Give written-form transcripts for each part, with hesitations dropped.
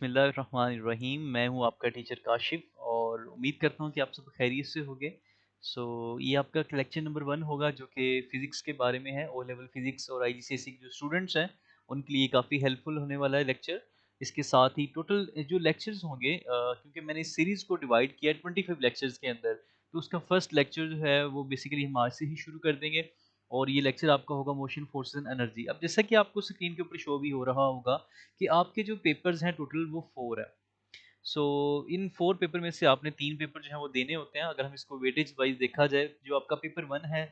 बिस्मिल्लाहिर्रहमानिर्रहीम। मैं हूँ आपका टीचर काशिफ़ और उम्मीद करता हूँ कि आप सब खैरियत से होंगे। ये आपका लेक्चर नंबर 1 होगा जो कि फ़िज़िक्स के बारे में है। ओ लेवल फ़िज़िक्स और आईजीसीएसई के जो स्टूडेंट्स हैं, उनके लिए काफ़ी हेल्पफुल होने वाला है लेक्चर। इसके साथ ही टोटल जो लेक्चर्स होंगे क्योंकि मैंने इस सीरीज़ को डिवाइड किया है 25 लेक्चर्स के अंदर, तो उसका फर्स्ट लेक्चर जो है वो बेसिकली हम आज से ही शुरू कर देंगे और ये लेक्चर आपका होगा मोशन, फोर्सेस एंड एनर्जी। अब जैसा कि आपको स्क्रीन के ऊपर शो भी हो रहा होगा कि आपके जो पेपर्स हैं टोटल वो 4 है। इन 4 पेपर में से आपने 3 पेपर जो हैं वो देने होते हैं। अगर हम इसको वेटेज वाइज़ देखा जाए, जो आपका पेपर 1 है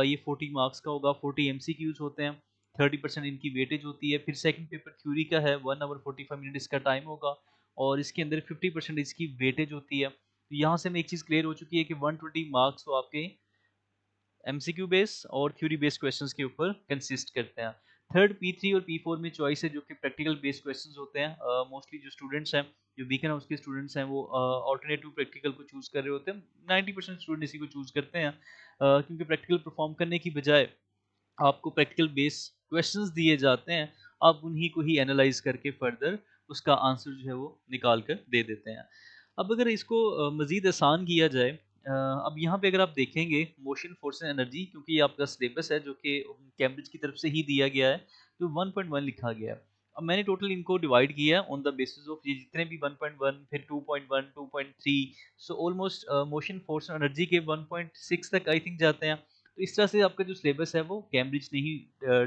ये 40 मार्क्स का होगा, 40 एमसीक्यूज़ होते हैं, 30% इनकी वेटेज होती है। फिर सेकंड पेपर थ्योरी का है, 1 आवर 45 मिनट इसका टाइम होगा और इसके अंदर 50% इसकी वेटेज होती है। तो यहाँ से हमें एक चीज़ क्लियर हो चुकी है कि 120 मार्क्स वो आपके एमसीक्यू बेस और थ्योरी बेस्ड क्वेश्चंस के ऊपर कंसिस्ट करते हैं। थर्ड P3 और P4 में चॉइस है जो कि प्रैक्टिकल बेस्ड क्वेश्चंस होते हैं। मोस्टली जो स्टूडेंट्स हैं, जो वीकेंड हाउस के स्टूडेंट्स हैं, वो अल्टरनेटिव प्रैक्टिकल को चूज़ कर रहे होते हैं। 90% स्टूडेंट इसी को चूज़ करते हैं क्योंकि प्रैक्टिकल परफॉर्म करने की बजाय आपको प्रैक्टिकल बेस क्वेश्चंस दिए जाते हैं, आप उन्हीं को ही एनालाइज़ करके फर्दर उसका आंसर जो है वो निकाल कर दे देते हैं। अब अगर इसको मज़ीद आसान किया जाए, अब यहाँ पे अगर आप देखेंगे मोशन, फोर्स एंड एनर्जी, क्योंकि ये आपका सिलेबस है जो कि कैम्ब्रिज की तरफ से ही दिया गया है, तो 1.1 लिखा गया है। अब मैंने टोटल इनको डिवाइड किया है ऑन द बेसिस ऑफ ये जितने भी 1.1 फिर 2.1, 2.3, so almost motion, force and energy के 1.6 तक आई थिंक जाते हैं। तो इस तरह से आपका जो सिलेबस है वो कैम्ब्रिज ने ही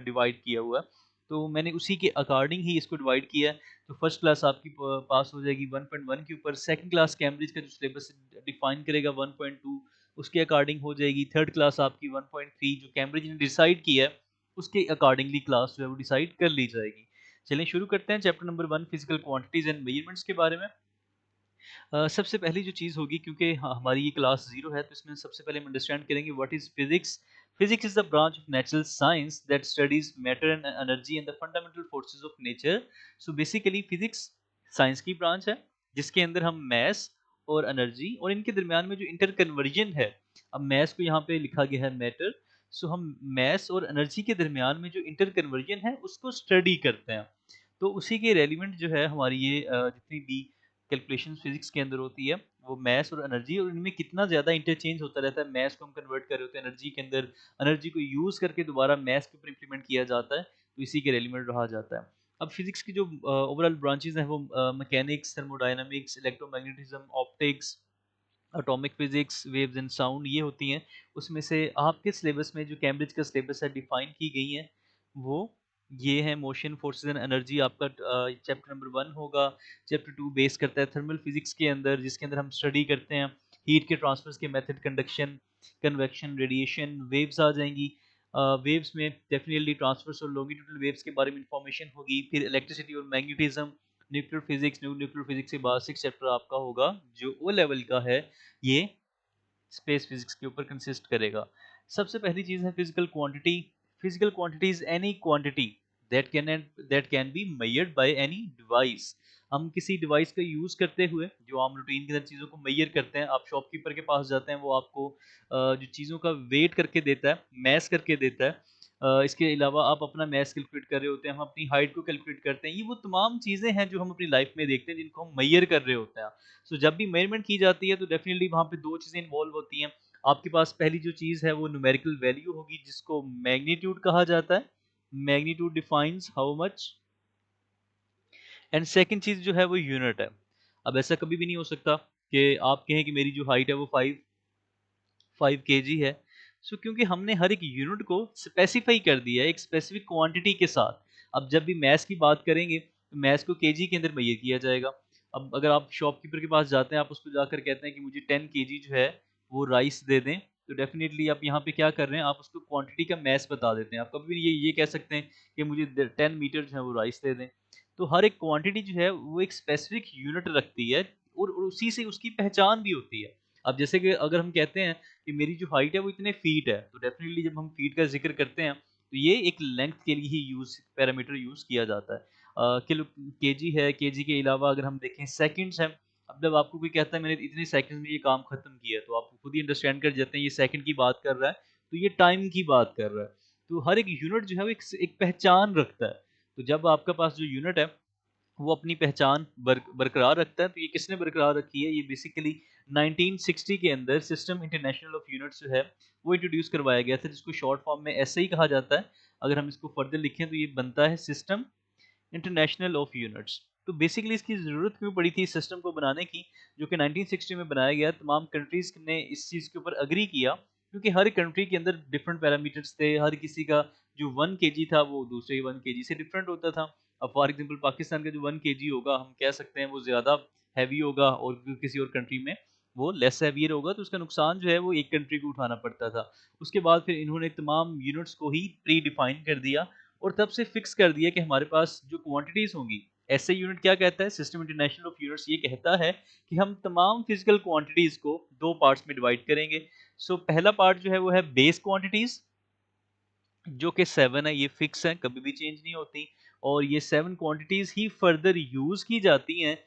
डिवाइड किया हुआ है। तो मैंने उसी के अकॉर्डिंग ही इसको डिवाइड किया है। तो फर्स्ट क्लास आपकी पास हो जाएगी 1.1 के ऊपर, सेकंड क्लास कैम्ब्रिज का जो सिलेबस डिफाइन करेगा 1.2 उसके अकॉर्डिंग हो जाएगी, थर्ड क्लास आपकी 1.3 जो कैम्ब्रिज ने डिसाइड किया है उसके अकॉर्डिंगली क्लास जो है वो डिसाइड कर ली जाएगी। चलिए शुरू करते हैं chapter number 1 physical quantities and measurements के बारे में। सबसे पहली जो चीज़ होगी, क्योंकि हमारी ये क्लास ज़ीरो है, तो इसमें सबसे पहले हम अंडरस्टैंड करेंगे what is physics. Physics is the branch of natural science that studies matter and energy and the fundamental forces of nature. So basically physics science की ब्रांच है जिसके अंदर हम मैथ्स और एनर्जी और इनके दरमियान में जो इंटर कन्वर्जन है, अब मैथ्स को यहाँ पे लिखा गया है मैटर, सो हम मैथ्स और एनर्जी के दरमियान में जो इंटर कन्वर्जन है उसको स्टडी करते हैं। तो उसी के रेलिवेंट जो है हमारी ये जितनी भी कैलकुलेशन फिजिक्स के अंदर होती है, वो मैथ्स और एनर्जी, और इनमें कितना ज़्यादा इंटरचेंज होता रहता है। मैथ्स को हम कन्वर्ट कर रहे होते हैं एनर्जी के अंदर, एनर्जी को यूज़ करके दोबारा मैथ्स के ऊपर इम्प्लीमेंट किया जाता है, तो इसी के रेलिवेंट रहा जाता है। अब फिजिक्स की जो ओवरऑल ब्रांचेज हैं वो mechanics, thermodynamics, electromagnetism, optics, atomic physics, waves and sound, ये होती हैं। उसमें से आपके सिलेबस में जो कैम्ब्रिज का सिलेबस है डिफाइन की गई हैं, वो ये है मोशन, फोर्सेस एंड एनर्जी आपका चैप्टर नंबर 1 होगा। चैप्टर 2 बेस करता है थर्मल फिजिक्स के अंदर, जिसके अंदर हम स्टडी करते हैं हीट के ट्रांसफर्स के method, conduction, convection, radiation, waves आ जाएंगी। वेव्स में डेफिनेटली ट्रांसफर्स और लॉन्गिट्यूडनल वेव्स के बारे में इंफॉर्मेशन होगी। फिर इलेक्ट्रिसिटी और magnetism, nuclear physics, nuclear physics के बाद 6 चैप्टर आपका होगा जो ओ लेवल का है, ये स्पेस फिजिक्स के ऊपर कंसिस्ट करेगा। सबसे पहली चीज़ है physical quantity. Physical quantity is any quantity that can be measured by any device. हम किसी डिवाइस का यूज करते हुए जो आम रूटीन के अंदर चीज़ों को मेजर करते हैं, आप शॉपकीपर के पास जाते हैं, वो आपको जो चीज़ों का वेट करके देता है, मैस करके देता है। इसके अलावा आप अपना मैस कैलकुलेट कर रहे होते हैं, हम अपनी हाइट को कैलकुलेट करते हैं। ये वो तमाम चीज़ें हैं जो हम अपनी लाइफ में देखते हैं, जिनको हम मेजर कर रहे होते हैं। जब भी मेजरमेंट की जाती है तो डेफिनेटली वहाँ पे 2 चीज़ें इन्वॉल्व होती हैं। आपके पास पहली जो चीज़ है वो न्यूमेरिकल वैल्यू होगी जिसको मैग्नीट्यूड कहा जाता है। Magnitude defines how much, and second चीज़ जो है वो यूनिट है। अब ऐसा कभी भी नहीं हो सकता कि आप कहें कि मेरी जो हाइट है वो 5 केजी है। क्योंकि हमने हर एक यूनिट को स्पेसिफाई कर दिया है एक स्पेसिफिक क्वांटिटी के साथ। अब जब भी मैथ्स की बात करेंगे तो मैथ्स को केजी के अंदर मेजर किया जाएगा। अब अगर आप शॉपकीपर के पास जाते हैं, आप उसको जाकर कहते हैं कि मुझे 10 केजी जो है वो राइस दे दें, तो डेफिनेटली आप यहाँ पे क्या कर रहे हैं, आप उसको क्वांटिटी का मैथ्स बता देते हैं। आप कभी भी ये कह सकते हैं कि मुझे 10 मीटर जो है वो राइस दे दें। तो हर एक क्वांटिटी जो है वो एक स्पेसिफिक यूनिट रखती है और उसी से उसकी पहचान भी होती है। अब जैसे कि अगर हम कहते हैं कि मेरी जो हाइट है वो इतने फीट है, तो डेफिनेटली जब हम फीट का जिक्र करते हैं तो ये एक लेंथ के लिए ही पैरामीटर यूज किया जाता है। किलो केजी है, केजी के अलावा अगर हम देखें सेकंड्स है। अब जब आपको कोई कहता है मैंने इतने सेकंड में ये काम खत्म किया, तो आप खुद ही अंडरस्टैंड कर जाते हैं ये सेकंड की बात कर रहा है, तो ये टाइम की बात कर रहा है। तो हर एक यूनिट जो है वो एक पहचान रखता है। तो जब आपके पास जो यूनिट है वो अपनी पहचान बरकरार रखता है। तो ये किसने बरकरार रखी है? ये बेसिकली 1960 के अंदर सिस्टम इंटरनेशनल ऑफ यूनिट्स जो है वो इंट्रोड्यूस करवाया गया था, जिसको शॉर्ट फॉर्म में ऐसे ही कहा जाता है। अगर हम इसको फर्दर लिखें तो ये बनता है सिस्टम इंटरनेशनल ऑफ यूनिट्स। तो बेसिकली इसकी ज़रूरत क्यों पड़ी थी इस सिस्टम को बनाने की, जो कि 1960 में बनाया गया। तमाम कंट्रीज़ ने इस चीज़ के ऊपर एग्री किया, क्योंकि हर कंट्री के अंदर डिफरेंट पैरामीटर्स थे। हर किसी का जो 1 केजी था वो दूसरे 1 केजी से डिफरेंट होता था। अब फॉर एग्जांपल पाकिस्तान का जो 1 केजी होगा, हम कह सकते हैं वो ज़्यादा हैवी होगा, और किसी और कंट्री में वो लेस हैवियर होगा, तो उसका नुकसान जो है वो एक कंट्री को उठाना पड़ता था। उसके बाद फिर इन्होंने तमाम यूनिट्स को ही प्री डिफाइन कर दिया, और तब से फिक्स कर दिया कि हमारे पास जो क्वांटिटीज होंगी। एसआई यूनिट क्या कहता है? सिस्टम इंटरनेशनल ऑफ यूनिट्स ये कहता है कि हम तमाम फिजिकल क्वांटिटीज को दो पार्ट्स में डिवाइड करेंगे। पहला पार्ट जो है वो है बेस क्वांटिटीज, जो कि 7 है, ये फिक्स है, कभी भी चेंज नहीं होती। और ये 7 क्वांटिटीज ही फर्दर यूज की जाती हैं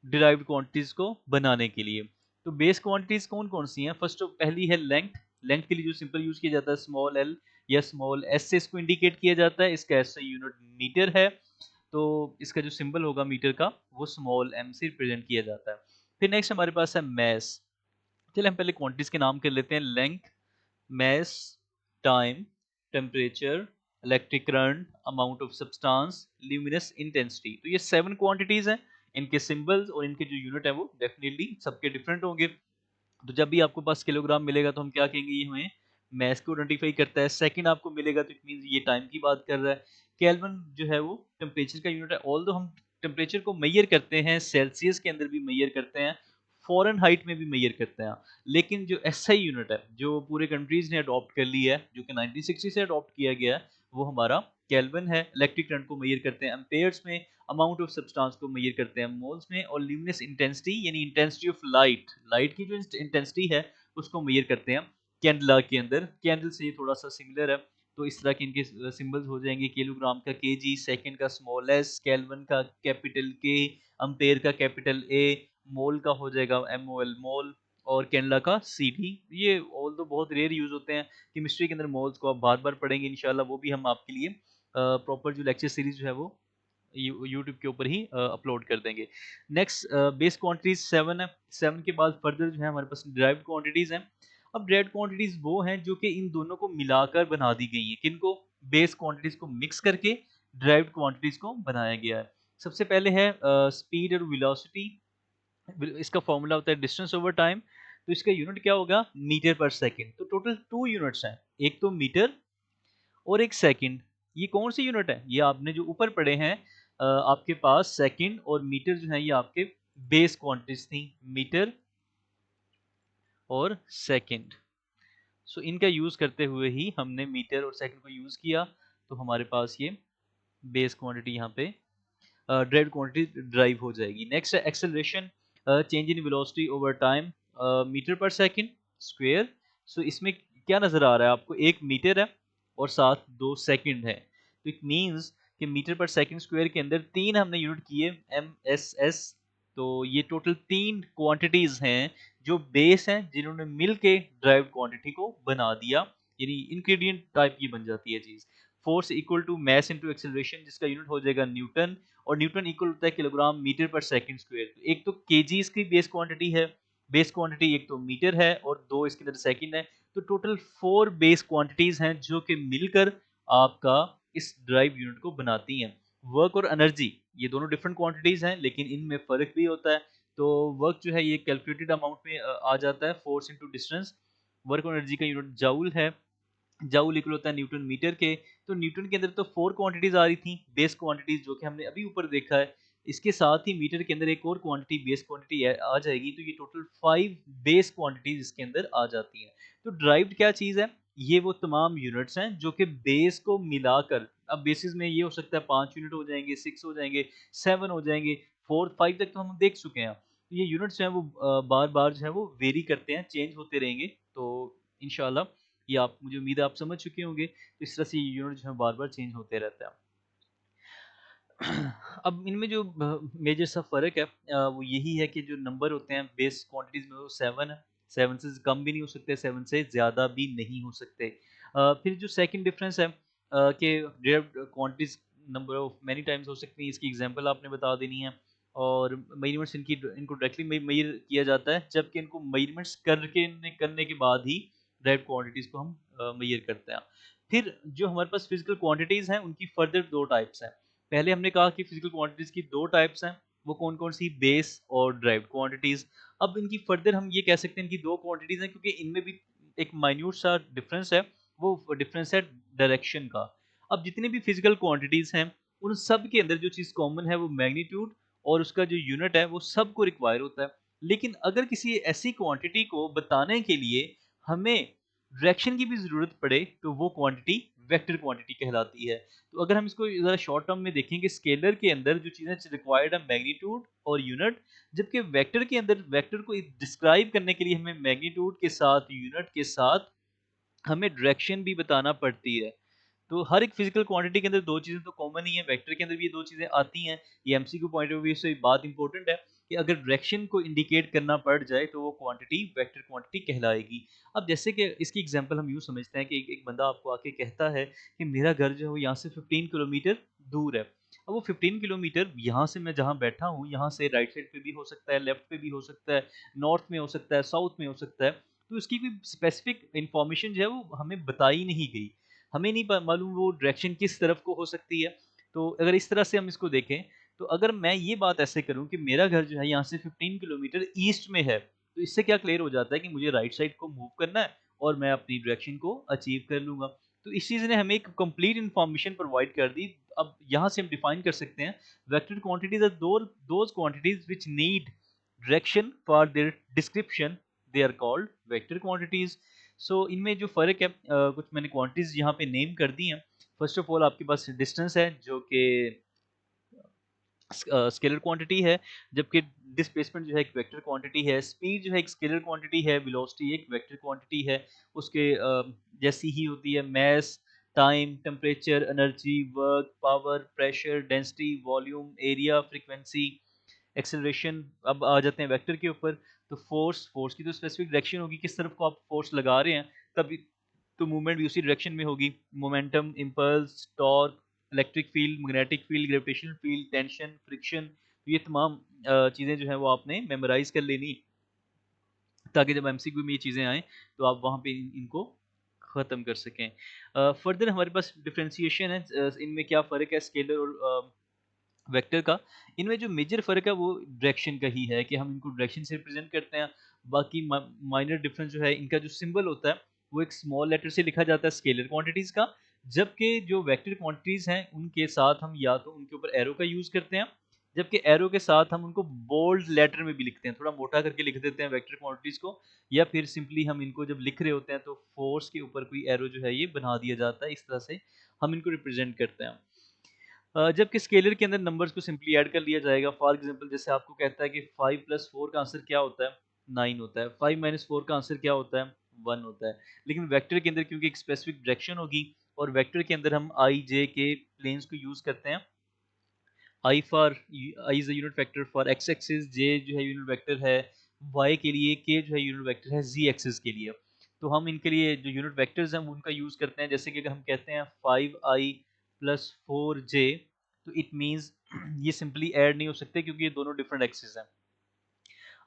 डिराइव्ड क्वांटिटीज को बनाने के लिए। तो बेस क्वांटिटीज कौन कौन सी हैं? फर्स्ट पहली है लेंथ। लेंथ के लिए जो सिंपल यूज किया जाता है स्मॉल एल या स्मॉल एस से इसको इंडिकेट किया जाता है। इसका एसआई यूनिट मीटर है, तो इसका जो सिंबल होगा मीटर का वो स्मॉल एम से रिप्रेजेंट किया जाता है। फिर नेक्स्ट हमारे पास है मैस। चलिए हम पहले क्वांटिटीज के नाम कर लेते हैं। Length, mass, time, temperature, electric current, amount of substance, luminous intensity. तो ये 7 क्वांटिटीज हैं। इनके सिंबल्स और इनके जो यूनिट है वो डेफिनेटली सबके डिफरेंट होंगे। तो जब भी आपको पास किलोग्राम मिलेगा तो हम क्या कहेंगे? ये हमें मैस को आइडेंटिफाई करता है। सेकंड आपको मिलेगा तो इट मींस ये टाइम की बात कर रहा है। केल्विन जो है वो टेम्परेचर का यूनिट है। ऑल्दो हम टेम्परेचर को मेजर करते हैं सेल्सियस के अंदर भी मेजर करते हैं, फ़ारेनहाइट में भी मेजर करते हैं, लेकिन जो एसआई यूनिट है जो पूरे कंट्रीज ने अडॉप्ट कर ली है, जो कि 1960 से अडॉप्ट किया गया है, वो हमारा केल्विन है। इलेक्ट्रिक करंट को मेजर करते हैं एम्पेयर्स में, अमाउंट ऑफ सब्सटेंस को मेजर करते हैं मोल्स में, और ल्यूमिनस इंटेंसिटी यानी इंटेंसिटी ऑफ लाइट, लाइट की जो इंटेंसिटी है उसको मेजर करते हैं कैंडला के अंदर। कैंडल से ये थोड़ा सा सिमिलर है। तो इस तरह के इनके सिंबल्स हो जाएंगे। किलोग्राम का केजी, सेकंड का स्मॉल एस, केल्विन का कैपिटल के, एम्पेयर का कैपिटल ए, मोल का हो जाएगा एमओएल मोल, और कैंडला का सीडी। ये ऑल तो बहुत रेयर यूज होते हैं केमिस्ट्री के अंदर। मोल्स को आप बार बार पढ़ेंगे इंशाल्लाह, वो भी हम आपके लिए प्रॉपर जो लेक्चर सीरीज जो है वो यूट्यूब के ऊपर ही अपलोड कर देंगे। नेक्स्ट बेस क्वांटिटीज 7 है। 7 के बाद फर्दर जो है हमारे पास डिराइव्ड क्वांटिटीज हैं। अब डिराइव्ड क्वांटिटीज वो हैं जो कि इन दोनों को मिलाकर बना दी गई हैं। किनको? बेस क्वांटिटीज को मिक्स करके डिराइव्ड क्वांटिटीज को बनाया गया है। सबसे पहले है स्पीड और वेलोसिटी। इसका फॉर्मूला होता है डिस्टेंस ओवर टाइम। तो इसका यूनिट क्या होगा? Metre per second. तो टोटल 2 यूनिट्स हैं, एक तो मीटर और एक सेकंड। ये कौन सी यूनिट है? ये आपने जो ऊपर पढ़े हैं आपके पास सेकंड और मीटर जो है ये आपके बेस क्वांटिटीज थी, मीटर और सेकंड। इनका यूज करते हुए ही हमने मीटर और सेकंड को यूज किया, तो हमारे पास ये बेस क्वांटिटी यहाँ पे ड्राइव क्वांटिटी ड्राइव हो जाएगी। नेक्स्ट है acceleration, change in velocity over time, metre per second square. इसमें क्या नजर आ रहा है आपको? एक मीटर है और साथ 2 सेकंड है। तो इट मींस कि मीटर पर सेकंड स्क्वायर के अंदर 3 हमने यूनिट किए, एम एस एस। तो ये टोटल 3 क्वांटिटीज हैं जो बेस हैं, जिन्होंने मिल के ड्राइव क्वांटिटी को बना दिया, यानी इंग्रेडिएंट टाइप की बन जाती है चीज। Force equal to mass into acceleration, जिसका यूनिट हो जाएगा न्यूटन, और न्यूटन इक्वल होता है kilogram metre per second square. एक तो केजीज की बेस क्वांटिटी है, बेस क्वांटिटी एक तो मीटर है और दो इसके अंदर सेकंड है। तो टोटल 4 बेस क्वांटिटीज हैं जो कि मिलकर आपका इस ड्राइव यूनिट को बनाती हैं। वर्क और एनर्जी ये दोनों डिफरेंट क्वांटिटीज हैं, लेकिन इनमें फर्क भी होता है। तो वर्क जो है ये कैलकुलेटेड अमाउंट में आ जाता है, फोर्स इनटू डिस्टेंस। वर्क और एनर्जी का यूनिट जाउल है, जाउल इक्वल होता है न्यूटन मीटर के। तो न्यूटन के अंदर तो 4 क्वांटिटीज आ रही थी बेस क्वांटिटीज, जो कि हमने अभी ऊपर देखा है। इसके साथ ही मीटर के अंदर एक और क्वांटिटी बेस क्वांटिटी आ जाएगी, तो ये टोटल 5 बेस क्वांटिटीज इसके अंदर आ जाती हैं। तो ड्राइव्ड क्या चीज है? ये वो तमाम यूनिट्स हैं जो कि बेस को मिलाकर, अब बेसिस में ये हो सकता है 5 यूनिट हो जाएंगे, 6 हो जाएंगे, 7 हो जाएंगे, 4 5 तक तो हम देख चुके हैं। तो ये यूनिट्स जो है वो बार बार जो है वो वेरी करते हैं, चेंज होते रहेंगे। तो इंशाल्लाह ये आप, मुझे उम्मीद है आप समझ चुके होंगे। तो इस तरह से ये यूनिट जो है बार बार चेंज होते रहता है। अब इनमें जो मेजर सा फ़र्क है वो यही है कि जो नंबर होते हैं बेस क्वांटिटीज़ में वो 7 है। 7 से कम भी नहीं हो सकते, 7 से ज़्यादा भी नहीं हो सकते। फिर जो सेकंड डिफरेंस है कि derived quantities number of many times हो सकती हैं, इसकी एग्जांपल आपने बता देनी है। और मेजरमेंट्स इनको डायरेक्टली मेजर किया जाता है, जबकि इनको मेजरमेंट्स करने के बाद ही ड्राइव्ड क्वांटिटीज़ को हम मेजर करते हैं। फिर जो हमारे पास फिजिकल क्वांटिटीज़ हैं, उनकी फर्दर 2 टाइप्स हैं। पहले हमने कहा कि फिजिकल क्वांटिटीज़ की 2 टाइप्स हैं, वो कौन-कौन सी? बेस और ड्राइव्ड क्वांटिटीज़। अब इनकी फर्दर हम ये कह सकते हैं इनकी 2 क्वांटिटीज़ हैं, क्योंकि इनमें भी एक माइन्यूट सा डिफरेंस है, वो डिफरेंस है डायरेक्शन का। अब जितनी भी फिजिकल क्वांटिटीज़ हैं, उन सब के अंदर जो चीज़ कॉमन है वो मैग्नीट्यूड और उसका जो यूनिट है वो सबको रिक्वायर होता है। लेकिन अगर किसी ऐसी क्वांटिटी को बताने के लिए हमें डायरेक्शन की भी ज़रूरत पड़े, तो वो क्वांटिटी वेक्टर क्वांटिटी कहलाती है। तो अगर हम इसको ज़रा शॉर्ट टर्म में देखें कि स्केलर के अंदर जो चीज़ें रिक्वायर्ड है मैग्नीट्यूड और यूनिट, जबकि वेक्टर के अंदर वेक्टर को डिस्क्राइब करने के लिए हमें मैग्नीट्यूड के साथ, यूनिट के साथ हमें डायरेक्शन भी बताना पड़ती है। तो हर एक फिजिकल क्वांटिटी के अंदर 2 चीज़ें तो कॉमन ही हैं, वेक्टर के अंदर भी ये 2 चीज़ें आती हैं। ये एमसीक्यू पॉइंट ऑफ व्यू से बात इंपॉर्टेंट है कि अगर डायरेक्शन को इंडिकेट करना पड़ जाए तो वो क्वांटिटी वेक्टर क्वांटिटी कहलाएगी। अब जैसे कि इसकी एग्जांपल हम यूँ समझते हैं कि एक बंदा आपको आके कहता है कि मेरा घर जो है वो यहाँ से 15 किलोमीटर दूर है। अब वो 15 किलोमीटर यहाँ से मैं जहाँ बैठा हूँ, यहाँ से राइट साइड पे भी हो सकता है, लेफ्ट पे भी हो सकता है, नॉर्थ में हो सकता है, साउथ में हो सकता है। तो इसकी कोई स्पेसिफिक इन्फॉर्मेशन जो है वो हमें बताई नहीं गई। हमें नहीं मालूम वो डायरेक्शन किस तरफ को हो सकती है। तो अगर इस तरह से हम इसको देखें, तो अगर मैं ये बात ऐसे करूं कि मेरा घर जो है यहाँ से 15 किलोमीटर ईस्ट में है, तो इससे क्या क्लियर हो जाता है कि मुझे राइट साइड को मूव करना है और मैं अपनी डायरेक्शन को अचीव कर लूंगा। तो इस चीज़ ने हमें एक कंप्लीट इन्फॉर्मेशन प्रोवाइड कर दी। अब यहाँ से हम डिफाइन कर सकते हैं vector quantities are those quantities which need direction for their description, they are called vector quantities. So इनमें जो फ़र्क है, कुछ मैंने क्वांटिटीज़ यहाँ पे नेम कर दी हैं। फर्स्ट ऑफ ऑल आपके पास डिस्टेंस है जो कि स्केलर क्वांटिटी है, जबकि डिस्प्लेसमेंट जो है एक वेक्टर क्वांटिटी है। स्पीड जो है एक स्केलर क्वांटिटी है, वेलोसिटी एक वेक्टर क्वांटिटी है। उसके जैसी ही होती है mass, time, temperature, energy, work, power, pressure, density, volume, area, frequency, acceleration. अब आ जाते हैं वेक्टर के ऊपर। तो फोर्स की तो स्पेसिफिक डायरेक्शन होगी, किस तरफ को आप फोर्स लगा रहे हैं, तभी तो मूवमेंट भी उसी डायरेक्शन में होगी। Momentum, impulse, torque, electric field, magnetic field, gravitational field, tension, friction, ये तमाम चीज़ें जो हैं वो आपने मेमोराइज कर लेनी, ताकि जब एमसीक्यू में ये चीज़ें आएँ तो आप वहाँ पे इनको ख़त्म कर सकें। फर्दर हमारे पास डिफरेंशिएशन है, इनमें क्या फ़र्क है स्केलर और वेक्टर का। इनमें जो मेजर फ़र्क है वो डायरेक्शन का ही है कि हम इनको डायरेक्शन से रिप्रेजेंट करते हैं। बाकी माइनर डिफरेंस जो है, इनका जो सिंबल होता है वो एक स्मॉल लेटर से लिखा जाता है स्केलर क्वांटिटीज़ का, जबकि जो वेक्टर क्वांटिटीज़ हैं उनके साथ हम या तो उनके ऊपर एरो का यूज़ करते हैं, जबकि एरो के साथ हम उनको बोल्ड लेटर में भी लिखते हैं, थोड़ा मोटा करके लिख देते हैं वेक्टर क्वांटिटीज़ को, या फिर सिंपली हम इनको जब लिख रहे होते हैं तो फोर्स के ऊपर कोई एरो जो है ये बना दिया जाता है। इस तरह से हम इनको रिप्रेजेंट करते हैं। जबकि स्केलर के अंदर नंबर्स को सिंपली ऐड कर लिया जाएगा। फॉर एग्जांपल जैसे आपको कहता है कि 5 + 4 का आंसर क्या होता है? 9 होता है। 5 - 4 का आंसर क्या होता है? 1 होता है। लेकिन वेक्टर के अंदर क्योंकि एक स्पेसिफिक डायरेक्शन होगी और वेक्टर के अंदर हम आई, जे के प्लेन्स को यूज़ करते हैं। I is a unit vector for X axis, J जो है यूनिट वेक्टर है वाई के लिए, के जो है यूनिट वेक्टर है जी एक्सिस के लिए। तो हम इनके लिए जो यूनिट वेक्टर्स हैं वो उनका यूज़ करते हैं। जैसे कि अगर हम कहते हैं 5i + 4j, तो इट मीन्स ये सिंपली ऐड नहीं हो सकते क्योंकि ये दोनों डिफरेंट एक्सिस हैं।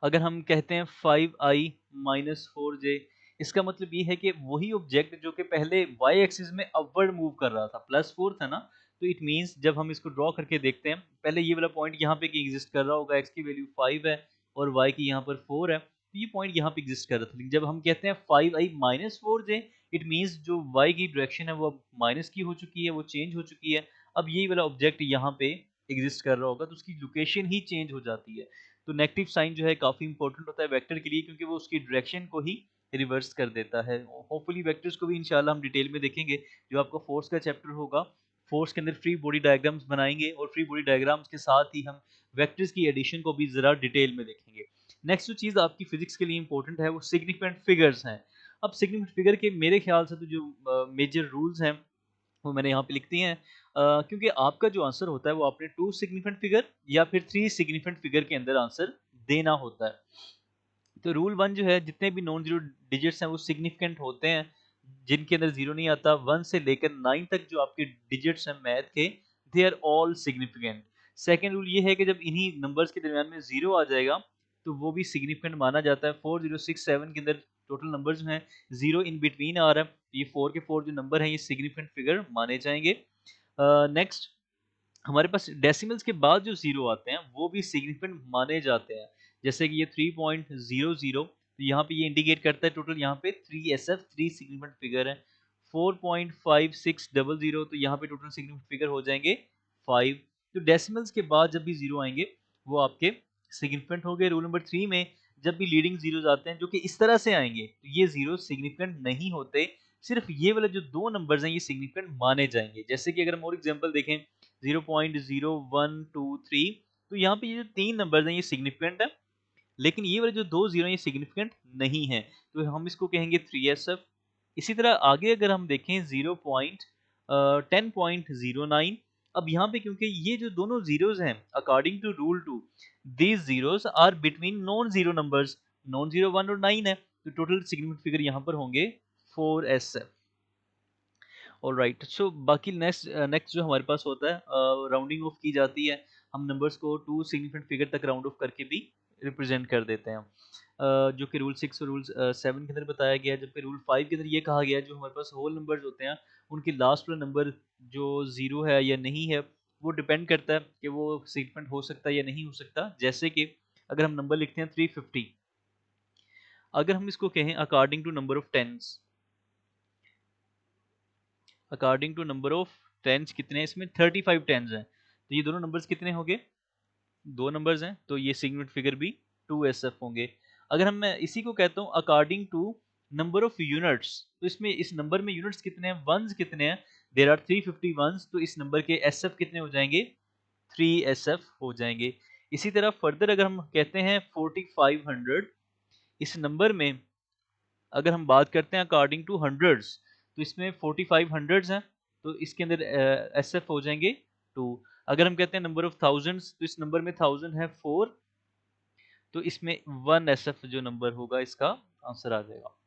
अगर हम कहते हैं 5i - 4j, इसका मतलब ये है कि वही ऑब्जेक्ट जो कि पहले वाई एक्सिस में अपवर्ड मूव कर रहा था, +4 था ना, तो इट मीन्स जब हम इसको ड्रॉ करके देखते हैं, पहले ये वाला पॉइंट यहाँ पे एग्जिस्ट कर रहा होगा, x की वैल्यू 5 है और y की यहाँ पर 4 है, तो ये पॉइंट यहाँ पे एग्जिस्ट कर रहा था। लेकिन जब हम कहते हैं 5i - 4j, इट मीन्स जो y की डायरेक्शन है वो अब माइनस की हो चुकी है, वो चेंज हो चुकी है। अब यही वाला ऑब्जेक्ट यहाँ पे एग्जिस्ट कर रहा होगा, तो उसकी लोकेशन ही चेंज हो जाती है। तो नेगेटिव साइन जो है काफ़ी इंपॉर्टेंट होता है वेक्टर के लिए, क्योंकि वो उसकी डायरेक्शन को ही रिवर्स कर देता है। होपफुली वेक्टर्स को भी इंशाल्लाह हम डिटेल में देखेंगे। जो आपका फोर्स का चैप्टर होगा, फोर्स के अंदर फ्री बॉडी डायग्राम्स बनाएंगे और फ्री बॉडी डायग्राम्स के साथ ही हम वेक्टर्स की एडिशन को भी ज़रा डिटेल में देखेंगे। नेक्स्ट जो चीज़ आपकी फिजिक्स के लिए इंपॉर्टेंट है वो सिग्निफिकेंट फिगर्स हैं। अब सिग्निफिकेंट फिगर के मेरे ख्याल से तो जो मेजर रूल्स हैं वो मैंने यहाँ पे लिख दिए हैं, क्योंकि आपका जो आंसर होता है वो आपने 2 सिग्निफिकेंट फिगर या फिर 3 सिग्निफिकेंट फिगर के अंदर आंसर देना होता है। तो रूल 1 जो है, जितने भी नॉन ज़ीरो डिजिट्स हैं वो सिग्निफिकेंट होते हैं, जिनके अंदर ज़ीरो नहीं आता। 1 से लेकर 9 तक जो आपके डिजिट्स हैं मैथ के, they are all significant. Second rule ये है कि जब इन्हीं नंबर्स के दरमियान में जीरो आ जाएगा तो वो भी सिग्निफिकेंट माना जाता है। 4067 के अंदर टोटल नंबर्स जो हैं जीरो इन बिटवीन आ रहा है, ये फोर के फोर जो नंबर हैं ये सिग्निफिकेंट फिगर माने जाएंगे। नेक्स्ट हमारे पास डेसिमल्स के बाद जो जीरो आते हैं वो भी सिग्निफिकेंट माने जाते हैं। जैसे कि ये 3.00, तो यहाँ पे ये इंडिकेट करता है टोटल यहाँ पे 3SF 3 सिग्निफिकेंट फिगर है। 4.5600, तो यहाँ पे टोटल सिग्निफिकेंट फिगर हो जाएंगे 5। तो डेसिमल्स के बाद जब भी जीरो आएंगे वो आपके सिग्निफिकेंट हो गए। रूल नंबर 3 में जब भी लीडिंग जीरोस आते हैं जो कि इस तरह से आएंगे तो ये जीरो सिग्निफिकेंट नहीं होते, सिर्फ ये वाले जो दो नंबर्स हैं ये सिग्निफिकेंट माने जाएंगे। जैसे कि अगर हम और एग्जांपल देखें 0.0123, तो यहाँ पे ये जो तीन नंबर्स हैं ये सिग्निफिकेंट है, लेकिन ये वाले जो दो जीरो ये सिग्निफिकेंट नहीं है, तो हम इसको कहेंगे 3SF। इसी तरह आगे अगर हम देखें 10.09, अब यहाँ पे क्योंकि ये जो दोनों जीरोस हैं according to rule 2 these zeros are between non zero numbers, non zero 1 और 9 है, तो टोटल सिग्निफिकेंट फिगर यहाँ पर होंगे 4SF। ऑलराइट, सो बाकी नेक्स्ट नेक्स्ट जो हमारे पास होता है राउंडिंग ऑफ की जाती है। हम नंबर्स को टू सिग्निफिकेंट फिगर तक राउंड ऑफ करके भी रिप्रेजेंट कर देते हैं, जो कि रूल 6 और रूल 7 के अंदर बताया गया है। जबकि रूल 5 के अंदर ये कहा गया है जो हमारे पास होल नंबर्स होते हैं उनके लास्ट वाला नंबर जो जीरो है या नहीं है वो डिपेंड करता है कि वो सिग्निफिकेंट हो सकता है या नहीं हो सकता। जैसे कि अगर हम नंबर लिखते हैं 350, अगर हम इसको कहें according to number of tens, according to number of tens कितने हैं इसमें 35 टेंस हैं, तो ये दोनों नंबर्स कितने होंगे, दो नंबर्स हैं, तो ये सिग्निफिकेंट फिगर भी 2SF होंगे। अगर हम मैं इसी को कहता हूँ according to number of units, तो इसमें इस नंबर में यूनिट्स कितने हैं, वंस कितने हैं, देयर आर 350 वंस, तो इस नंबर के SF कितने हो जाएंगे, 3SF हो जाएंगे। इसी तरह फर्दर अगर हम कहते हैं 4500, इस नंबर में अगर हम बात करते हैं अकॉर्डिंग टू हंड्रेड्स, तो इसमें 45 हंड्रेड्स हैं, तो इसके अंदर SF हो जाएंगे 2। अगर हम कहते हैं नंबर ऑफ थाउजेंड्स, तो इस नंबर में थाउजेंड है 4, तो इसमें 1SF जो नंबर होगा इसका आंसर आ जाएगा।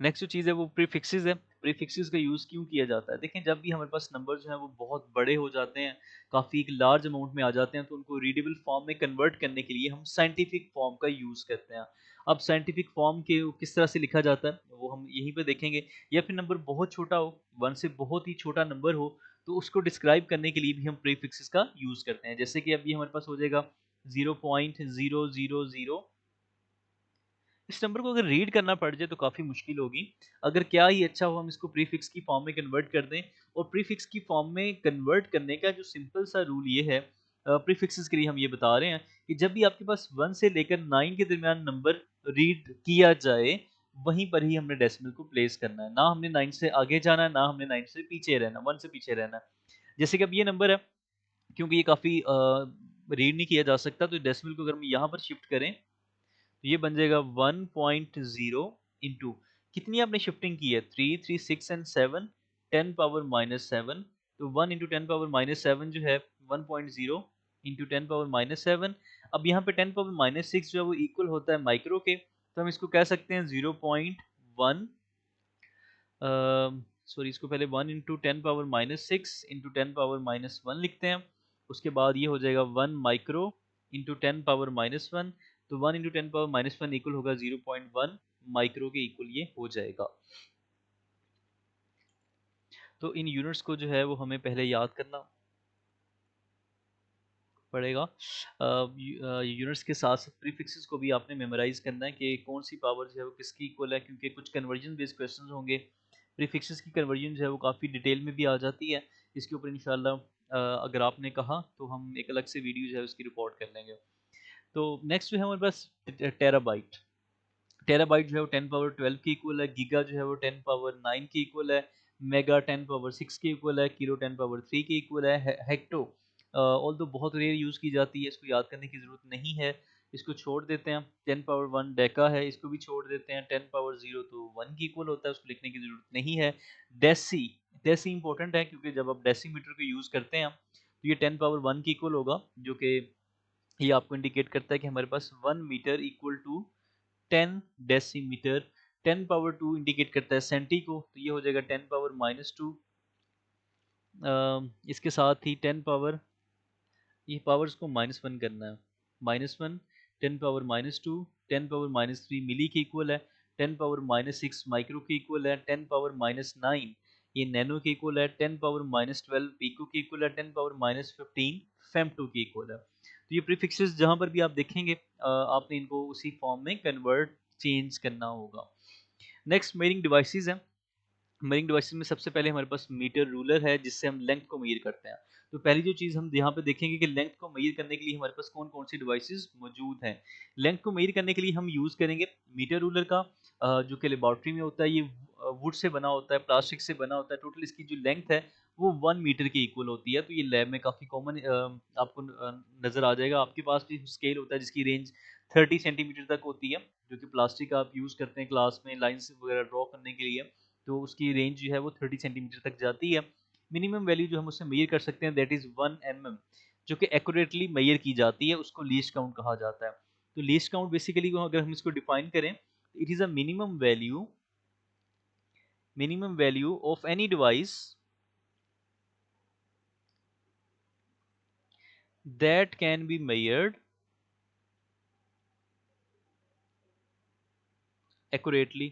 नेक्स्ट जो चीज़ है वो प्रीफिक्सेस है। प्रीफिक्सेस का यूज़ क्यों किया जाता है, देखें जब भी हमारे पास नंबर जो है वो बहुत बड़े हो जाते हैं, काफ़ी एक लार्ज अमाउंट में आ जाते हैं, तो उनको रीडेबल फॉर्म में कन्वर्ट करने के लिए हम साइंटिफिक फॉर्म का यूज़ करते हैं। अब साइंटिफिक फॉर्म के किस तरह से लिखा जाता है वो हम यहीं पे देखेंगे। या फिर नंबर बहुत छोटा हो, वन से बहुत ही छोटा नंबर हो, तो उसको डिस्क्राइब करने के लिए भी हम प्रीफिक्सेस का यूज़ करते हैं। जैसे कि अभी हमारे पास हो जाएगा 0.000, इस नंबर को अगर रीड करना पड़ जाए तो काफ़ी मुश्किल होगी। अगर क्या ही अच्छा हो हम इसको प्रीफिक्स की फॉर्म में कन्वर्ट कर दें। और प्रीफिक्स की फॉर्म में कन्वर्ट करने का जो सिंपल सा रूल ये है, प्रीफिक्सेस के लिए हम ये बता रहे हैं कि जब भी आपके पास 1 से लेकर 9 के दरमियान नंबर रीड किया जाए, वहीं पर ही हमने डेसिमल को प्लेस करना है। ना हमने 9 से आगे जाना है, ना हमने 9 से पीछे रहना, 1 से पीछे रहना है। जैसे कि अब ये नंबर है, क्योंकि ये काफ़ी रीड नहीं किया जा सकता, तो डेसिमल को अगर हम यहाँ पर शिफ्ट करें तो ये बन जाएगा 1.0 इंटू, कितनी आपने शिफ्टिंग की है 3, 3, 6 एंड 7, 10 पावर माइनस 7, तो 1 इंटू 10 पावर माइनस 7 जो है 1.0 इंटू 10 पावर माइनस 7। अब यहाँ पे 10 पावर माइनस 6 जो है वो इक्वल होता है माइक्रो के, तो हम इसको कह सकते हैं 0.1, सॉरी इसको पहले 1 into 10 power minus 6 into 10 power minus 1 लिखते हैं। उसके बाद ये हो जाएगा 1 माइक्रो इंटू 10 पावर माइनस 1, तो 1 इंटू 10 पावर माइनस 1 इक्वल होगा 0.1 माइक्रो के इक्वल ये हो जाएगा। तो इन यूनिट्स को जो है वो हमें पहले याद करना पड़ेगा। यूनिट्स के साथ साथ प्रीफिक्सेस को भी आपने मेमोराइज करना है कि कौन सी पावर जो है वो किसकी इक्वल है, क्योंकि कुछ कन्वर्जन बेस्ड क्वेश्चंस होंगे। प्रीफिक्सेस की कन्वर्जन जो है वो काफ़ी डिटेल में भी आ जाती है। इसके ऊपर इंशाल्लाह अगर आपने कहा तो हम एक अलग से वीडियो जो है उसकी रिकॉर्ड कर लेंगे। तो नेक्स्ट जो है हमारे पास टेराबाइट। टेराबाइट जो है वो 10 पावर 12 की इक्वल है। गीगा जो है वो 10 पावर 9 की इक्वल है। मेगा 10 पावर 6 की इक्वल है। किलो 10 पावर 3 की इक्वल है। हेक्टो ऑल दो बहुत रेयर यूज़ की जाती है, इसको याद करने की ज़रूरत नहीं है, इसको छोड़ देते हैं। 10 पावर 1 डेका है, इसको भी छोड़ देते हैं। 10 पावर 0 तो 1 की इक्वल होता है, उसको लिखने की ज़रूरत नहीं है। डेसी, डेसी इंपॉर्टेंट है क्योंकि जब आप डेसीमीटर को यूज़ करते हैं तो ये 10 पावर 1 की इक्वल होगा, जो कि ये आपको इंडिकेट करता है कि हमारे पास 1 metre equal to 10 decimetre. 10 power 2 indicate करता है सेंटी को, तो ये हो जाएगा 10 पावर माइनस 2 इसके साथ ही 10 पावर, ये पावर्स को -1 करना है। -1, 10 पावर -2, 10 पावर -3 मिली के इक्वल है, 10 पावर -6 माइक्रो के इक्वल है, 10 पावर -9 ये नैनो के इक्वल है, 10 पावर -12 पिको के इक्वल है, 10 पावर -15 फेमटो के इक्वल है। तो ये प्रीफिक्सेस जहाँ पर भी आप देखेंगे आपने इनको उसी फॉर्म में कन्वर्ट चेंज करना होगा। नेक्स्ट मेजरिंग डिवाइसेस हैं। मेजरिंग डिवाइसेस में सबसे पहले हमारे पास मीटर रूलर है जिससे हम लेंथ को मेजर करते हैं। तो पहली जो चीज़ हम यहाँ पे देखेंगे कि लेंथ को मेजर करने के लिए हमारे पास कौन कौन सी डिवाइसेस मौजूद हैं। लेंथ को मेजर करने के लिए हम यूज़ करेंगे मीटर रूलर का, जो कि लेबॉर्ट्री में होता है। ये वुड से बना होता है, प्लास्टिक से बना होता है। टोटल इसकी जो लेंथ है वो 1 मीटर के इक्वल होती है। तो ये लैब में काफ़ी कॉमन आपको नज़र आ जाएगा। आपके पास भी स्केल होता है जिसकी रेंज 30 सेंटीमीटर तक होती है, जो कि प्लास्टिक का आप यूज़ करते हैं क्लास में लाइन्स वगैरह ड्रॉ करने के लिए। तो उसकी रेंज जो है वो 30 सेंटीमीटर तक जाती है। मिनिमम वैल्यू जो हम उससे मेजर कर सकते हैं दैट इज़ 1 mm, जो कि एक्यूरेटली मेजर की जाती है, उसको लीस्ट काउंट कहा जाता है। तो लीस्ट काउंट बेसिकली अगर हम इसको डिफाइन करें, it is a minimum value of any device that can be measured accurately.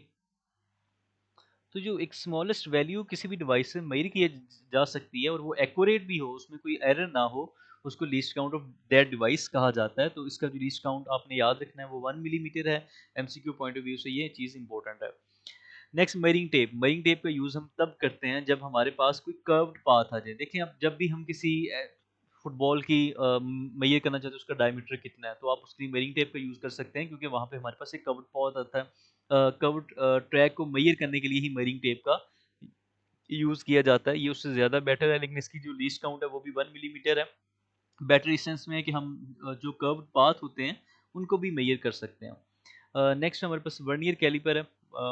तो जो एक स्मॉलेस्ट वैल्यू किसी भी डिवाइस से मेजर की जा सकती है और वो एक्यूरेट भी हो, उसमें कोई एरर ना हो, उसको least count of that device कहा जाता है। तो इसका जो लीस्ट काउंट आपने याद रखना है वो 1 मिलीमीटर है। एमसीक्यू पॉइंट ऑफ व्यू से ये चीज़ इंपॉर्टेंट है। Next मेयरिंग tape. मेयरिंग टेप का यूज़ हम तब करते हैं जब हमारे पास कोई कर्व्ड पाथ आ जाए। देखिए, अब जब भी हम किसी फुटबॉल की मेजर करना चाहते हैं उसका डायमीटर कितना है, तो आप उसके लिए मेयरिंग टेप का यूज़ कर सकते हैं, क्योंकि वहाँ पे हमारे पास एक कर्व्ड पाथ आता है। कर्व्ड ट्रैक को मेजर करने के लिए ही मेयरिंग टेप का यूज़ किया जाता है। ये उससे ज़्यादा बेटर है, लेकिन इसकी जो लीस्ट काउंट है वो भी 1 मिलीमीटर है। बेटर इस सेंस में है कि हम जो कर्व्ड पाथ होते हैं उनको भी मेजर कर सकते हैं। नेक्स्ट हमारे पास वर्नियर कैलिपर है।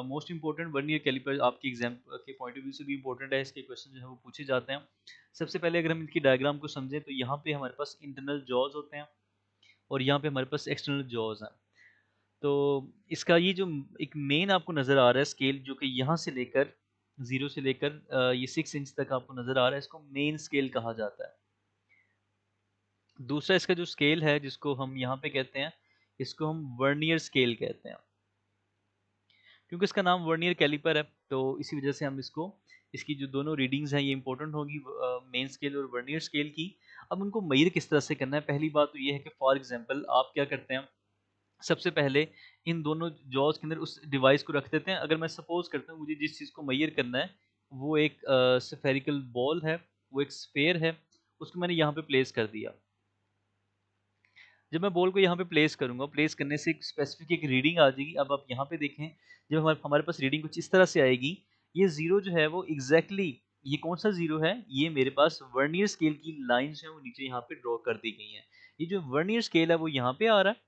मोस्ट इंपॉर्टेंट वर्नियर कैलिपर आपके एग्जाम के पॉइंट ऑफ व्यू से भी इंपॉर्टेंट है। इसके क्वेश्चन जो है वो पूछे जाते हैं। सबसे पहले अगर हम इनकी डायग्राम को समझें तो यहाँ पे हमारे पास इंटरनल जॉज होते हैं और यहाँ पे हमारे पास एक्सटर्नल जॉज हैं। तो इसका ये जो एक मेन आपको नज़र आ रहा है स्केल, जो कि यहाँ से लेकर 0 से लेकर ये 6 इंच तक आपको नज़र आ रहा है, इसको मेन स्केल कहा जाता है। दूसरा इसका जो स्केल है जिसको हम यहाँ पे कहते हैं, इसको हम वर्नियर स्केल कहते हैं। क्योंकि इसका नाम वर्नियर कैलिपर है तो इसी वजह से हम इसको, इसकी जो दोनों रीडिंग्स हैं ये इंपॉर्टेंट होगी, मेन स्केल और वर्नियर स्केल की। अब उनको मेजर किस तरह से करना है, पहली बात तो ये है कि फॉर एग्जांपल आप क्या करते हैं, सबसे पहले इन दोनों जॉज के अंदर उस डिवाइस को रख देते हैं। अगर मैं सपोज करता हूँ मुझे जिस चीज़ को मेजर करना है वो एक स्फेरिकल बॉल है, वो एक स्फेयर है, उसको मैंने यहाँ पे प्लेस कर दिया। जब मैं बॉल को यहाँ पे प्लेस करूँगा, प्लेस करने से एक स्पेसिफिक एक रीडिंग आ जाएगी। अब आप यहाँ पे देखें, जब हमारे हमारे पास रीडिंग कुछ इस तरह से आएगी, ये ज़ीरो जो है वो एग्जैक्टली ये कौन सा ज़ीरो है, ये मेरे पास वर्नियर स्केल की लाइन्स हैं वो नीचे यहाँ पे ड्रॉ कर दी गई हैं। ये जो वर्नियर स्केल है वो यहाँ पे आ रहा है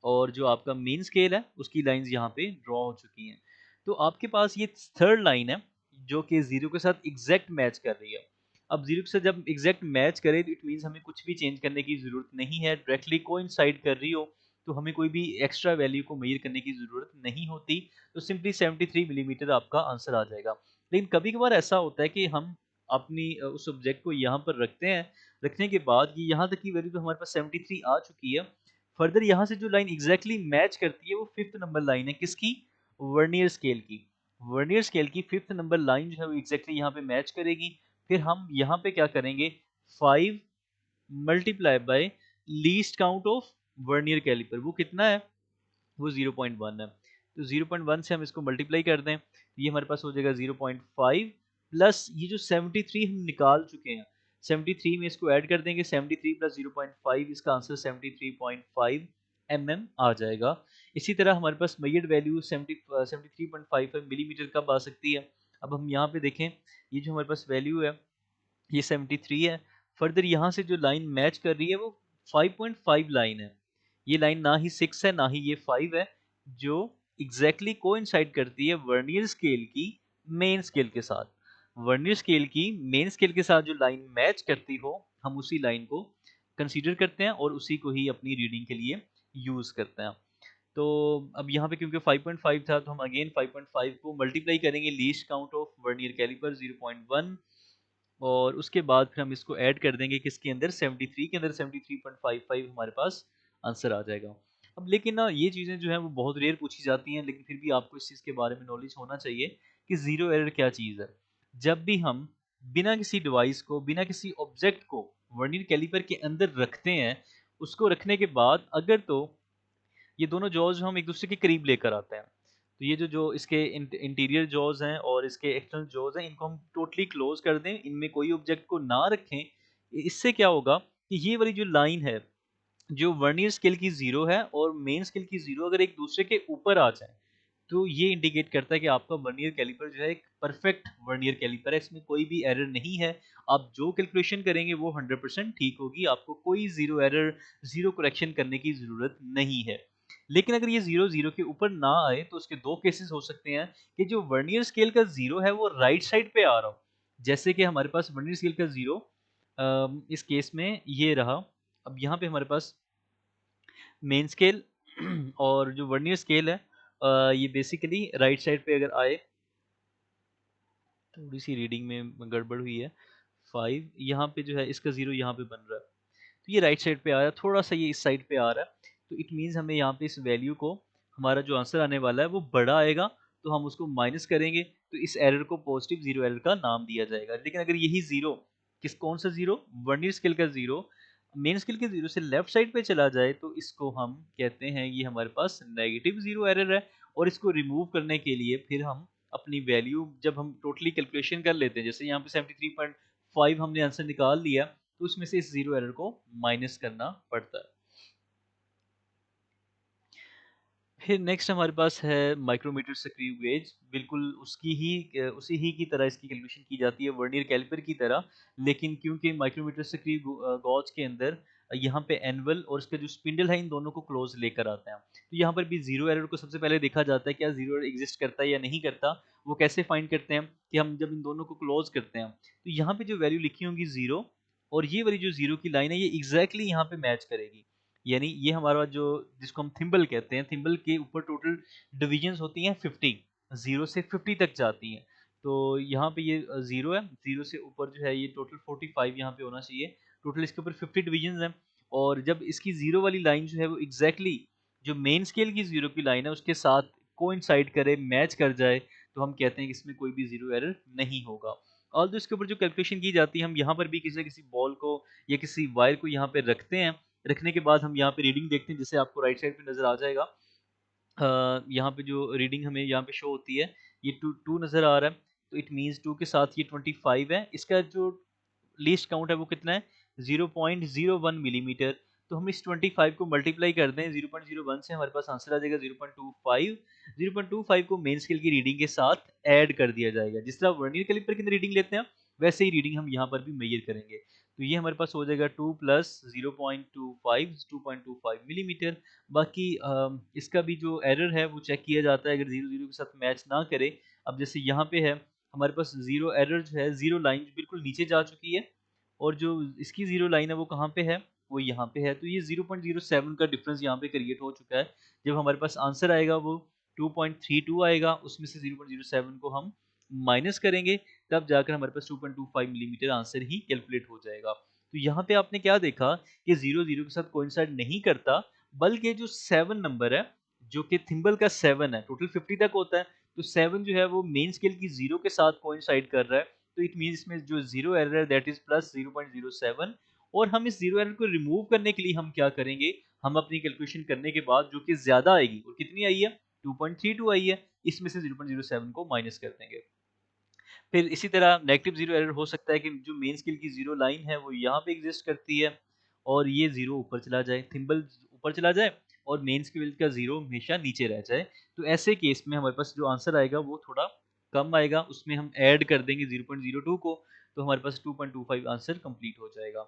और जो आपका मेन स्केल है उसकी लाइंस यहाँ पे ड्रॉ हो चुकी हैं। तो आपके पास ये थर्ड लाइन है जो कि जीरो के साथ एग्जैक्ट मैच कर रही है। अब जीरो के साथ जब एग्जैक्ट मैच करे तो इट मीन्स हमें कुछ भी चेंज करने की जरूरत नहीं है, डायरेक्टली कोइंसाइड कर रही हो तो हमें कोई भी एक्स्ट्रा वैल्यू को मेजर करने की जरूरत नहीं होती। तो सिंपली 73 मिलीमीटर आपका आंसर आ जाएगा। लेकिन कभी कभार ऐसा होता है कि हम अपनी उस ऑब्जेक्ट को यहाँ पर रखते हैं, रखने के बाद ये यहाँ तक की वैल्यू तो हमारे पास 73 आ चुकी है। फर्दर यहाँ से जो लाइन एग्जैक्टली मैच करती है वो फिफ्थ नंबर लाइन है, किसकी, वर्नियर स्केल की। वर्नियर स्केल की फिफ्थ नंबर लाइन जो है वो एग्जैक्टली यहाँ पे मैच करेगी। फिर हम यहाँ पे क्या करेंगे, 5 multiply by least count of vernier caliper, वो कितना है, वो 0.1 है। तो 0.1 से हम इसको मल्टीप्लाई कर दें तो ये हमारे पास हो जाएगा 0.5 प्लस ये जो 73 हम निकाल चुके हैं, 73 में इसको ऐड कर देंगे, 73 प्लस 0.5 इसका आंसर 73.5 mm आ जाएगा। इसी तरह हमारे पास मेजर्ड वैल्यू 73.55 मिलीमीटर कब आ सकती है। अब हम यहाँ पे देखें, ये जो हमारे पास वैल्यू है ये 73 है। फर्दर यहाँ से जो लाइन मैच कर रही है वो 5.5 लाइन है। ये लाइन ना ही 6 है ना ही ये 5 है, जो एग्जैक्टली कोइंसाइड करती है वर्नियर स्केल की मेन स्केल के साथ। वर्नियर स्केल की मेन स्केल के साथ जो लाइन मैच करती हो हम उसी लाइन को कंसीडर करते हैं और उसी को ही अपनी रीडिंग के लिए यूज करते हैं। तो अब यहाँ पे क्योंकि 5.5 था तो हम अगेन 5.5 को मल्टीप्लाई करेंगे least count of vernier caliper 0.1 और उसके बाद फिर हम इसको ऐड कर देंगे किसके अंदर, 73 के अंदर। 73.55 हमारे पास आंसर आ जाएगा। अब लेकिन ना ये चीज़ें जो हैं वो बहुत रेयर पूछी जाती हैं, लेकिन फिर भी आपको इस चीज़ के बारे में नॉलेज होना चाहिए कि ज़ीरो एरर क्या चीज़ है। जब भी हम बिना किसी डिवाइस को, बिना किसी ऑब्जेक्ट को वर्नियर कैलिपर के अंदर रखते हैं, उसको रखने के बाद अगर तो ये दोनों जॉज हम एक दूसरे के करीब लेकर आते हैं, तो ये जो जो इसके इंटीरियर जॉज हैं और इसके एक्सटर्नल जॉज हैं, इनको हम टोटली क्लोज कर दें, इनमें कोई ऑब्जेक्ट को ना रखें। इससे क्या होगा कि ये वाली जो लाइन है, जो वर्नियर स्केल की जीरो है और मेन स्केल की जीरो अगर एक दूसरे के ऊपर आ जाए, तो ये इंडिकेट करता है कि आपका वर्नियर कैलिपर जो है एक परफेक्ट वर्नियर कैलिपर है, इसमें कोई भी एरर नहीं है। आप जो कैलकुलेशन करेंगे वो 100% ठीक होगी, आपको कोई जीरो एरर, जीरो करेक्शन करने की जरूरत नहीं है। लेकिन अगर ये जीरो जीरो के ऊपर ना आए तो उसके दो केसेस हो सकते हैं कि जो वर्नियर स्केल का जीरो है वो राइट साइड पे आ रहा हो, जैसे कि हमारे पास वर्नियर स्केल का जीरो इस केस में ये रहा। अब यहाँ पे हमारे पास मेन स्केल और जो वर्नियर स्केल है, ये बेसिकली राइट साइड पे अगर आए, थोड़ी सी रीडिंग में गड़बड़ हुई है। 5 यहाँ पे जो है इसका जीरो यहाँ पे बन रहा है, तो ये राइट साइड पे आया, थोड़ा सा ये इस साइड पे आ रहा है, तो इट मीन्स हमें यहाँ पे इस वैल्यू को, हमारा जो आंसर आने वाला है वो बड़ा आएगा, तो हम उसको माइनस करेंगे, तो इस एरर को पॉजिटिव जीरो एरर का नाम दिया जाएगा। लेकिन अगर यही जीरो, कौन सा जीरो, वर्नियर स्केल का जीरो मेन स्केल के जीरो से लेफ्ट साइड पे चला जाए, तो इसको हम कहते हैं ये हमारे पास नेगेटिव जीरो एरर है। और इसको रिमूव करने के लिए फिर हम अपनी वैल्यू, जब हम टोटली कैलकुलेशन कर लेते हैं, जैसे यहाँ पे 73.5 हमने आंसर निकाल लिया, तो उसमें से इस जीरो एरर को माइनस करना पड़ता है। फिर नेक्स्ट हमारे पास है माइक्रोमीटर स्क्रू गेज, बिल्कुल उसी ही की तरह इसकी कैलकुलेशन की जाती है वर्नियर कैलिपर की तरह, लेकिन क्योंकि माइक्रोमीटर स्क्रू गॉज के अंदर यहाँ पे एनवल और इसका जो स्पिंडल है इन दोनों को क्लोज लेकर आते हैं, तो यहाँ पर भी जीरो एरर को सबसे पहले देखा जाता है, क्या जीरो एरर एग्जिस्ट करता है या नहीं करता। वो कैसे फाइंड करते हैं कि हम जब इन दोनों को क्लोज करते हैं, तो यहाँ पे जो वैल्यू लिखी होंगी जीरो, और ये वाली जो जीरो की लाइन है ये एग्जैक्टली यहाँ पे मैच करेगी। यानी ये हमारा जो, जिसको हम थिम्बल कहते हैं, थिम्बल के ऊपर टोटल डिविजन्स होती हैं 50, जीरो से 50 तक जाती हैं। तो यहाँ पे ये जीरो है, जीरो से ऊपर जो है ये टोटल 45 यहाँ पे होना चाहिए, टोटल इसके ऊपर 50 डिविजन्स हैं। और जब इसकी जीरो वाली लाइन जो है वो एग्जैक्टली जो मेन स्केल की जीरो की लाइन है उसके साथ कोइंसाइड करे, मैच कर जाए, तो हम कहते हैं कि इसमें कोई भी जीरो एरर नहीं होगा। और तो इसके ऊपर जो कैलकुलेशन की जाती है, हम यहाँ पर भी किसी न किसी बॉल को या किसी वायर को यहाँ पे रखते हैं, रखने के बाद हम यहाँ पे रीडिंग देखते हैं, जैसे आपको राइट साइड पे नजर आ जाएगा। यहाँ पे जो रीडिंग हमें यहाँ पे शो होती है, ये टू टू नजर आ रहा है, तो इट मीन्स टू के साथ ये 25 है। इसका जो लीस्ट काउंट है वो कितना है, 0.01 मिलीमीटर। तो हम इस 25 को मल्टीप्लाई कर दें 0.01 से, हमारे पास आंसर आ जाएगा 0.25। 0.25 को मेन स्केल की रीडिंग के साथ ऐड कर दिया जाएगा, जिस तरह वर्नियर कैलिपर की रीडिंग लेते हैं वैसे ही रीडिंग हम यहाँ पर भी मेजर करेंगे। तो ये हमारे पास हो जाएगा 2 प्लस 0.25, 2.25 मिलीमीटर। बाकी इसका भी जो एरर है वो चेक किया जाता है, अगर जीरो जीरो के साथ मैच ना करे। अब जैसे यहाँ पे है हमारे पास जीरो एरर जो है, जीरो लाइन बिल्कुल नीचे जा चुकी है, और जो इसकी जीरो लाइन है वो कहाँ पे है, वो यहाँ पे है, तो ये 0.07 का डिफरेंस यहाँ पे क्रिएट हो चुका है। जब हमारे पास आंसर आएगा वो 2.32 आएगा, उसमें से 0.07 को हम माइनस करेंगे, तब जाकर हमारे पास 2.25 मिलीमीटर आंसर ही कैलकुलेट हो जाएगा। तो यहाँ पे आपने क्या देखा कि जीरो जीरो के साथ कोइंसाइड नहीं करता, बल्कि जो 7 नंबर है, जो कि थिम्बल का 7 है, टोटल 50 तक होता है, तो 7 जो है वो मेन स्केल की जीरो के साथ कोइंसाइड कर रहा है, तो इट मीन इसमें जो जीरो एरर है दैट इज प्लस 0.07। और हम इस जीरो एरर को रिमूव करने के लिए हम क्या करेंगे, हम अपनी कैलकुलेशन करने के बाद जो कि ज्यादा आएगी, और कितनी आई है 2.32 आई है, इसमें से 0.07 को माइनस कर देंगे। फिर इसी तरह नेगेटिव जीरो एरर हो सकता है कि जो मेन स्केल की जीरो लाइन है वो यहाँ पे एग्जिस्ट करती है, और ये जीरो ऊपर चला जाए, थिम्बल ऊपर चला जाए, और मेन स्केल का जीरो हमेशा नीचे रह जाए। तो ऐसे केस में हमारे पास जो आंसर आएगा वो थोड़ा कम आएगा, उसमें हम ऐड कर देंगे 0.02 को, तो हमारे पास 2.25 आंसर कंप्लीट हो जाएगा।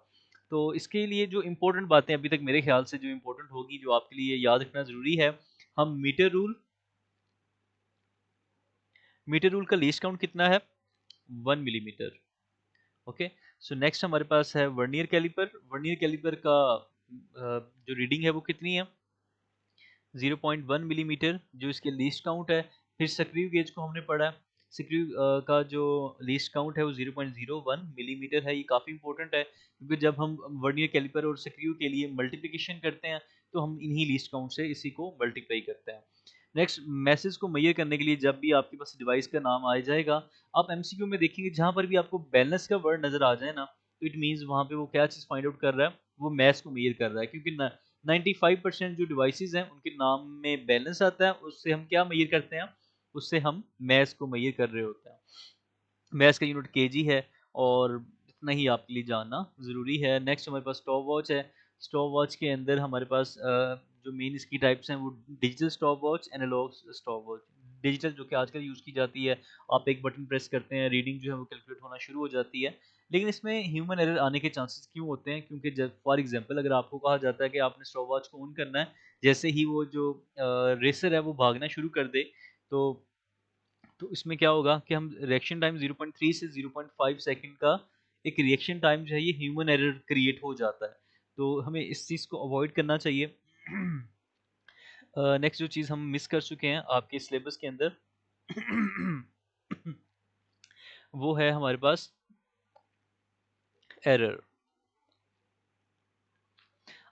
तो इसके लिए जो इंपॉर्टेंट बातें अभी तक मेरे ख्याल से जो इंपॉर्टेंट होगी, जो आपके लिए याद रखना जरूरी है, हम मीटर रूल का लीस्ट काउंट कितना है, 1 मिलीमीटर। ओके, सो नेक्स्ट हमारे पास है वर्नियर कैलिपर। वर्नियर कैलिपर का जो रीडिंग है वो कितनी है, 0.1 मिलीमीटर, जो इसके लीस्ट काउंट है। फिर स्क्रू गेज को हमने पढ़ा है, स्क्रू का जो लीस्ट काउंट है वो 0.01 मिलीमीटर है। ये काफ़ी इंपॉर्टेंट है क्योंकि जब हम वर्नियर कैलिपर और स्क्रू के लिए मल्टीप्लिकेशन करते हैं तो हम इन्हीं लीस्ट काउंट से इसी को मल्टीप्लाई करते हैं। नेक्स्ट, मैसेज को मेजर करने के लिए जब भी आपके पास डिवाइस का नाम आ जाएगा, आप एमसीक्यू में देखेंगे जहाँ पर भी आपको बैलेंस का वर्ड नज़र आ जाए ना, तो इट मीन्स वहाँ पे वो क्या चीज़ फाइंड आउट कर रहा है, वो मैथ्स को मेजर कर रहा है। क्योंकि 95% जो डिवाइसेस हैं उनके नाम में बैलेंस आता है, उससे हम क्या मेजर करते हैं, उससे हम मैथ्स को मेजर कर रहे होते हैं। मैथ्स का यूनिट केजी है और इतना ही आपके लिए जानना ज़रूरी है। नेक्स्ट हमारे पास स्टॉप वॉच है। स्टॉप वॉच के अंदर हमारे पास जो मेन इसकी टाइप्स हैं वो digital stop watch, analog stop watch. Digital जो कि आजकल यूज़ की जाती है, आप एक बटन प्रेस करते हैं, रीडिंग जो है वो कैलकुलेट होना शुरू हो जाती है। लेकिन इसमें ह्यूमन एरर आने के चांसेस क्यों होते हैं? क्योंकि जब फॉर एग्जांपल अगर आपको कहा जाता है कि आपने स्टॉप वॉच को ऑन करना है, जैसे ही वो जो रेसर है वो भागना शुरू कर दे, तो इसमें क्या होगा कि हम रिएक्शन टाइम 0.3 से 0.5 सेकंड का एक रिएक्शन टाइम जो है ये ह्यूमन एरर क्रिएट हो जाता है। तो हमें इस चीज़ को अवॉइड करना चाहिए। नेक्स्ट जो चीज़ हम मिस कर चुके हैं आपके सिलेबस के अंदर वो है हमारे पास एरर।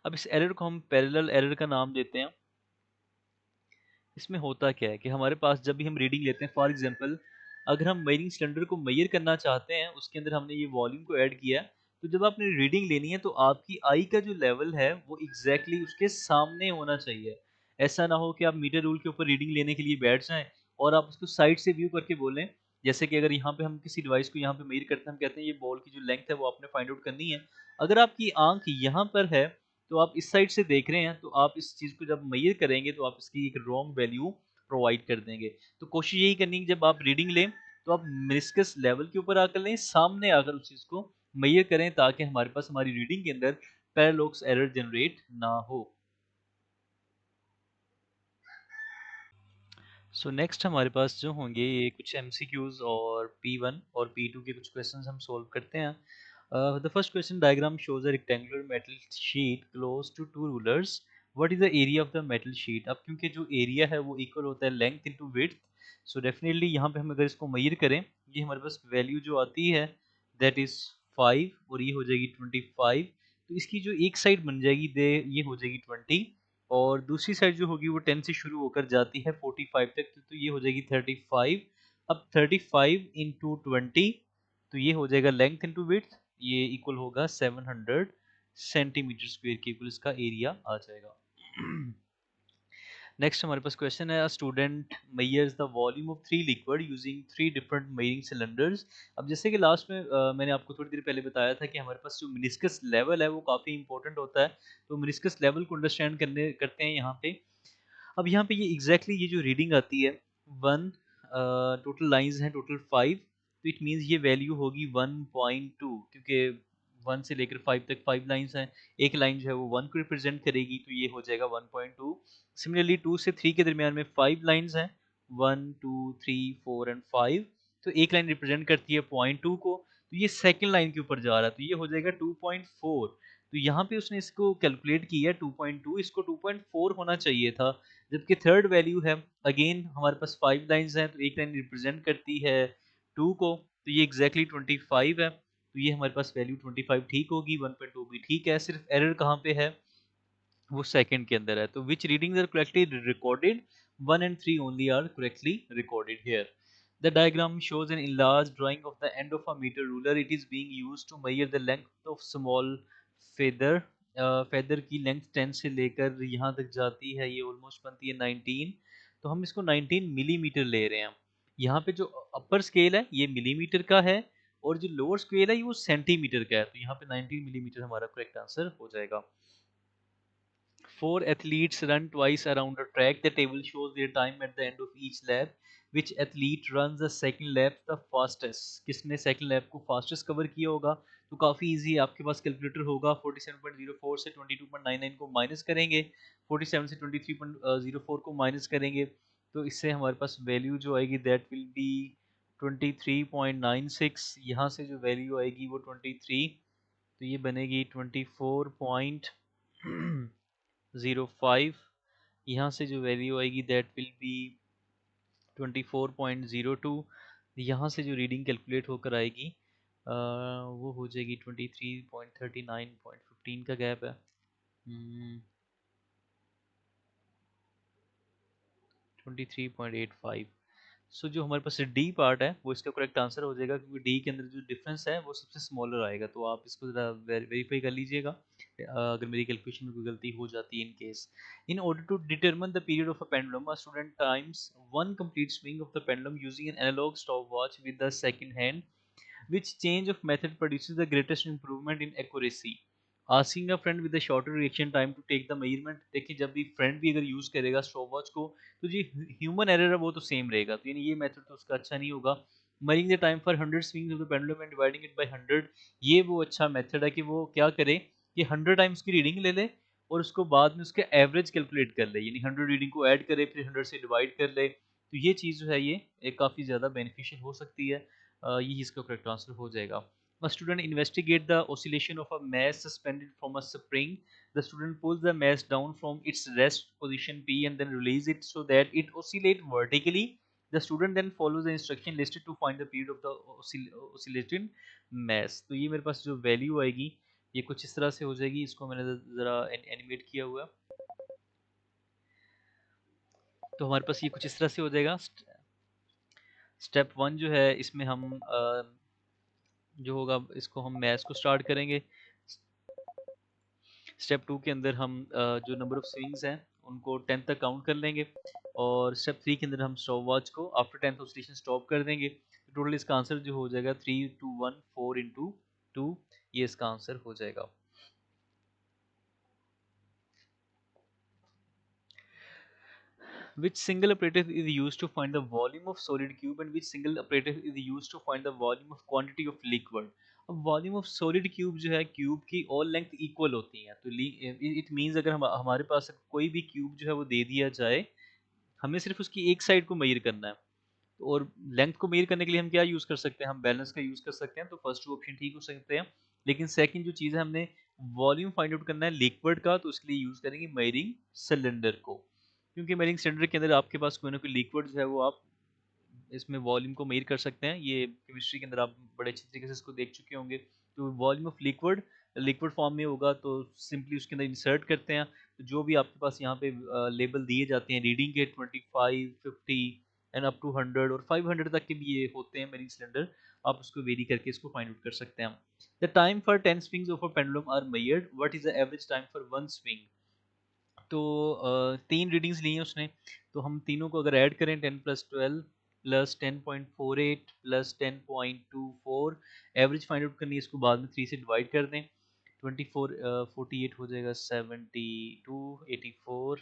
अब इस एरर को हम पैरेलल एरर का नाम देते हैं। इसमें होता क्या है कि हमारे पास जब भी हम रीडिंग लेते हैं, फॉर एग्जांपल अगर हम मेजरिंग सिलेंडर को मेजर करना चाहते हैं, उसके अंदर हमने ये वॉल्यूम को ऐड किया है, तो जब आपने रीडिंग लेनी है तो आपकी आई का जो लेवल है वो एग्जैक्टली उसके सामने होना चाहिए। ऐसा ना हो कि आप मीटर रूल के ऊपर रीडिंग लेने के लिए बैठ जाएं और आप उसको साइड से व्यू करके बोलें। जैसे कि अगर यहाँ पे हम किसी डिवाइस को यहाँ पे मेजर करते हैं, हम कहते हैं ये बॉल की जो लेंथ है वो आपने फाइंड आउट करनी है। अगर आपकी आंख यहाँ पर है तो आप इस साइड से देख रहे हैं, तो आप इस चीज़ को जब मेजर करेंगे तो आप इसकी एक रॉन्ग वैल्यू प्रोवाइड कर देंगे। तो कोशिश यही करनी है कि जब आप रीडिंग लें तो आप मेनिस्कस लेवल के ऊपर आकर लें, सामने आकर उस चीज़ को मेजर करें ताकि हमारे पास हमारी रीडिंग के अंदर पैरेलॉक्स एरर जनरेट ना हो। सो नेक्स्ट हमारे पास जो होंगे ये कुछ एमसीक्यूज और P1 और P2 के कुछ क्वेश्चंस हम सॉल्व करते हैं। The first question, diagram shows a rectangular metal sheet close to two rulers, what is the area of the metal sheet. अब क्योंकि जो एरिया है वो इक्वल होता है length into width, so definitely यहाँ पे हम अगर इसको मेजर करें, ये हमारे पास वैल्यू जो आती है दैट इज 5 और ये हो जाएगी 25। तो इसकी जो एक साइड बन जाएगी दे ये हो जाएगी 20 और दूसरी साइड जो होगी वो 10 से शुरू होकर जाती है 45 तक, तो ये हो जाएगी 35। अब 35 इंटू 20, तो ये हो जाएगा लेंथ इंटू विड्थ, ये इक्वल होगा 700 सेंटीमीटर स्क्वायर के इक्वल इसका एरिया आ जाएगा। नेक्स्ट हमारे पास क्वेश्चन है, student measures the volume of three liquid using three different measuring cylinders. अब जैसे कि लास्ट में मैंने आपको थोड़ी देर पहले बताया था कि हमारे पास जो मिनिस्कस लेवल है वो काफ़ी इंपॉर्टेंट होता है। तो मिनिस्कस लेवल को अंडरस्टैंड करने करते हैं यहाँ पे। अब यहाँ पे ये एग्जैक्टली ये जो रीडिंग आती है 1, टोटल लाइंस हैं टोटल 5, तो इट मीन्स ये वैल्यू होगी 1.2 क्योंकि 1 से लेकर 5 तक 5 लाइंस हैं। एक लाइन जो है वो 1 को रिप्रेजेंट करेगी तो ये हो जाएगा 1.2। सिमिलरली 2 से 3 के दरमियान में 5 लाइंस हैं, 1 2 3 4 एंड 5, तो एक लाइन रिप्रेजेंट करती है 0.2 को, तो ये सेकंड लाइन के ऊपर जा रहा है तो ये हो जाएगा 2.4। तो यहाँ पे उसने इसको कैलकुलेट किया 2.2, इसको 2.4 होना चाहिए था। जबकि थर्ड वैल्यू है, अगेन हमारे पास 5 लाइंस हैं तो एक लाइन रिप्रेजेंट करती है 2 को, तो ये एग्जैक्टली 25 है, तो ये हमारे पास वैल्यू 25 ठीक होगी, 1.2 भी ठीक है। सिर्फ एरर कहाँ पे है, वो सेकंड के अंदर है। तो which readings are correctly recorded, 1 and 3 only are correctly recorded here. The diagram shows an enlarged drawing of the end of a meter ruler. It is being used to measure the length of small feather. Feather की length 10 से लेकर यहाँ तक जाती है, ये almost बनती है 19, तो हम इसको 19 मिलीमीटर ले रहे हैं। यहाँ पे जो अपर स्केल है ये मिलीमीटर का है और जो लोअर स्केल है ये वो सेंटीमीटर का है, तो यहाँ पे 19 मिलीमीटर हमारा करेक्ट आंसर हो जाएगा। Four athletes run twice around a track. The table shows their time at the end of each lap. Which athlete runs the second lap the fastest? किसने second lap को fastest cover किया होगा? तो काफ़ी easy है, आपके पास calculator होगा। 47.04 से 22.99 को माइनस करेंगे, 47 से 23.04 को माइनस करेंगे, तो इससे हमारे पास वैल्यू जो आएगी दैट विल बी 23.96। यहाँ से जो वैल्यू आएगी वो 23, तो ये बनेगी 24.05। यहाँ से जो वैल्यू आएगी दैट विल बी 24.02। यहाँ से जो रीडिंग कैलकुलेट होकर आएगी वो हो जाएगी 23.39.15 का गैप है। 23.85। सो जो हमारे पास डी पार्ट है वो इसका करेक्ट आंसर हो जाएगा, क्योंकि डी के अंदर जो डिफरेंस है वो सबसे स्मॉलर आएगा। तो आप इसको ज़रा वेरीफाई कर लीजिएगा अगर मेरी कैलकुलेशन में कोई गलती हो जाती है in case. In order to determine the period of a pendulum, a student times one complete swing of the pendulum using an analog stop watch with the second hand, which change of method produces the greatest improvement in accuracy? Asking a friend with a shorter reaction time to take the measurement। देखिए जब भी friend भी अगर use करेगा stop watch को, तो जो human error है वो तो सेम रहेगा, तो यानी ये मेथड तो उसका अच्छा नहीं होगा। Measuring the time for 100 swings of the pendulum and dividing it by 100, ये वो अच्छा मेथड है कि वो क्या करे कि 100 टाइम्स की रीडिंग ले ले और उसको बाद में उसके एवरेज कैलकुलेट कर ले, यानी 100 रीडिंग को ऐड करे फिर 100 से डिवाइड कर ले। तो ये चीज़ जो है ये एक काफ़ी ज़्यादा बेनिफिशियल हो सकती है। ये इसका करेक्ट आंसर हो जाएगा। A student investigate the oscillation of a mass suspended from a spring. The student pulls the mass down from its rest position P and then release it so that it oscillate vertically. The student then follows the instruction listed to find the period of the oscillating mass। तो ये मेरे पास जो value आएगी ये कुछ इस तरह से हो जाएगी। इसको मैंने ज़रा एनिमेट किया हुआ है, तो हमारे पास ये कुछ इस तरह से हो जाएगा। स्टेप वन जो है इसमें हम जो होगा इसको हम मैथ्स को स्टार्ट करेंगे। स्टेप टू के अंदर हम जो नंबर ऑफ स्विंग्स हैं उनको 10 तक काउंट कर लेंगे, और स्टेप थ्री के अंदर हम स्टॉप वॉच को आफ्टर 10th ऑसिलेशन स्टॉप कर देंगे। तो टोटल इसका आंसर जो हो जाएगा 3214 into 2, ये इसका आंसर हो जाएगा। Which single operator is used to find the volume of solid cube and which single operator is used to find the volume of quantity of liquid? अब वॉल्यूम ऑफ सॉलिड क्यूब जो है cube की all length equal होती है, तो it means अगर हमारे पास कोई भी क्यूब जो है वो दे दिया जाए, हमें सिर्फ उसकी एक साइड को मेजर करना है। और लेंथ को मेजर करने के लिए हम क्या यूज़ कर सकते हैं, हम बैलेंस का यूज़ कर सकते हैं, तो फर्स्ट टू ऑप्शन ठीक हो सकते हैं। लेकिन सेकंड जो चीज़ है हमने वॉल्यूम फाइंड आउट करना है लिक्विड का, तो उसके लिए यूज़ करेंगे मेजरिंग सिलेंडर को, क्योंकि मेजरिंग सिलेंडर के अंदर आपके पास कोई ना कोई लिक्विड जो है वो आप इसमें वॉल्यूम को मेजर कर सकते हैं। ये केमिस्ट्री के अंदर आप बड़े अच्छे तरीके से इसको देख चुके होंगे। तो volume of liquid liquid form में होगा तो सिंपली उसके अंदर इंसर्ट करते हैं। तो जो भी आपके पास यहाँ पे लेबल दिए जाते हैं रीडिंग के 25, 50 एंड अप टू 100 और 500 तक के भी ये होते हैं मेरिंग सिलेंडर, आप उसको वेरी करके इसको फाइंड आउट कर सकते हैं। The time for 10 swings of a pendulum are measured, what is the average time for one swing? तो तीन रीडिंग्स ली हैं उसने, तो हम तीनों को अगर ऐड करें 10 plus 12 plus 10.48 plus 10.24, average find out करनी है, इसको बाद में 3 से डिवाइड कर दें। 24 48 हो जाएगा 72, 84,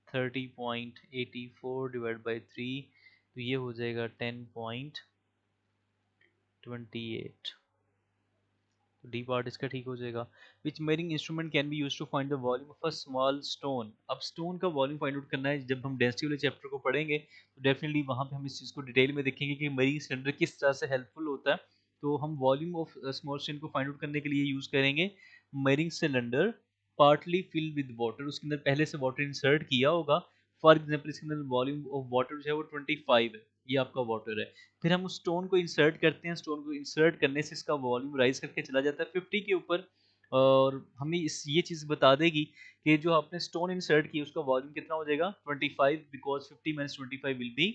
30.84 डिवाइड बाई 3, तो ये हो जाएगा 10.28। तो डी पार्ट इसका ठीक हो जाएगा। Which measuring instrument can be use to find the volume of a small stone? अब स्टोन का वॉल्यूम फाइंड आउट करना है, जब हम डेंसिटी वाले चैप्टर को पढ़ेंगे तो डेफिनेटली वहाँ पे हम इस चीज़ को डिटेल में देखेंगे कि मेजरिंग सिलेंडर किस तरह से हेल्पफुल होता है। तो हम वॉल्यूम ऑफ स्मॉल स्टोन को फाइंड आउट करने के लिए यूज़ करेंगे measuring cylinder partly filled with water, उसके अंदर पहले से वाटर इंसर्ट किया होगा। फॉर एग्जाम्पल इसके अंदर वॉल्यूम ऑफ वाटर जो है वो 25 है, ये आपका वाटर है। फिर हम उस स्टोन को इंसर्ट करते हैं, स्टोन को इंसर्ट करने से इसका वॉल्यूम राइज करके चला जाता है 50 के ऊपर, और हमें इस ये चीज़ बता देगी कि जो आपने स्टोन इंसर्ट की उसका वॉल्यूम कितना हो जाएगा 25, बिकॉज 50 माइनस 25 विल बी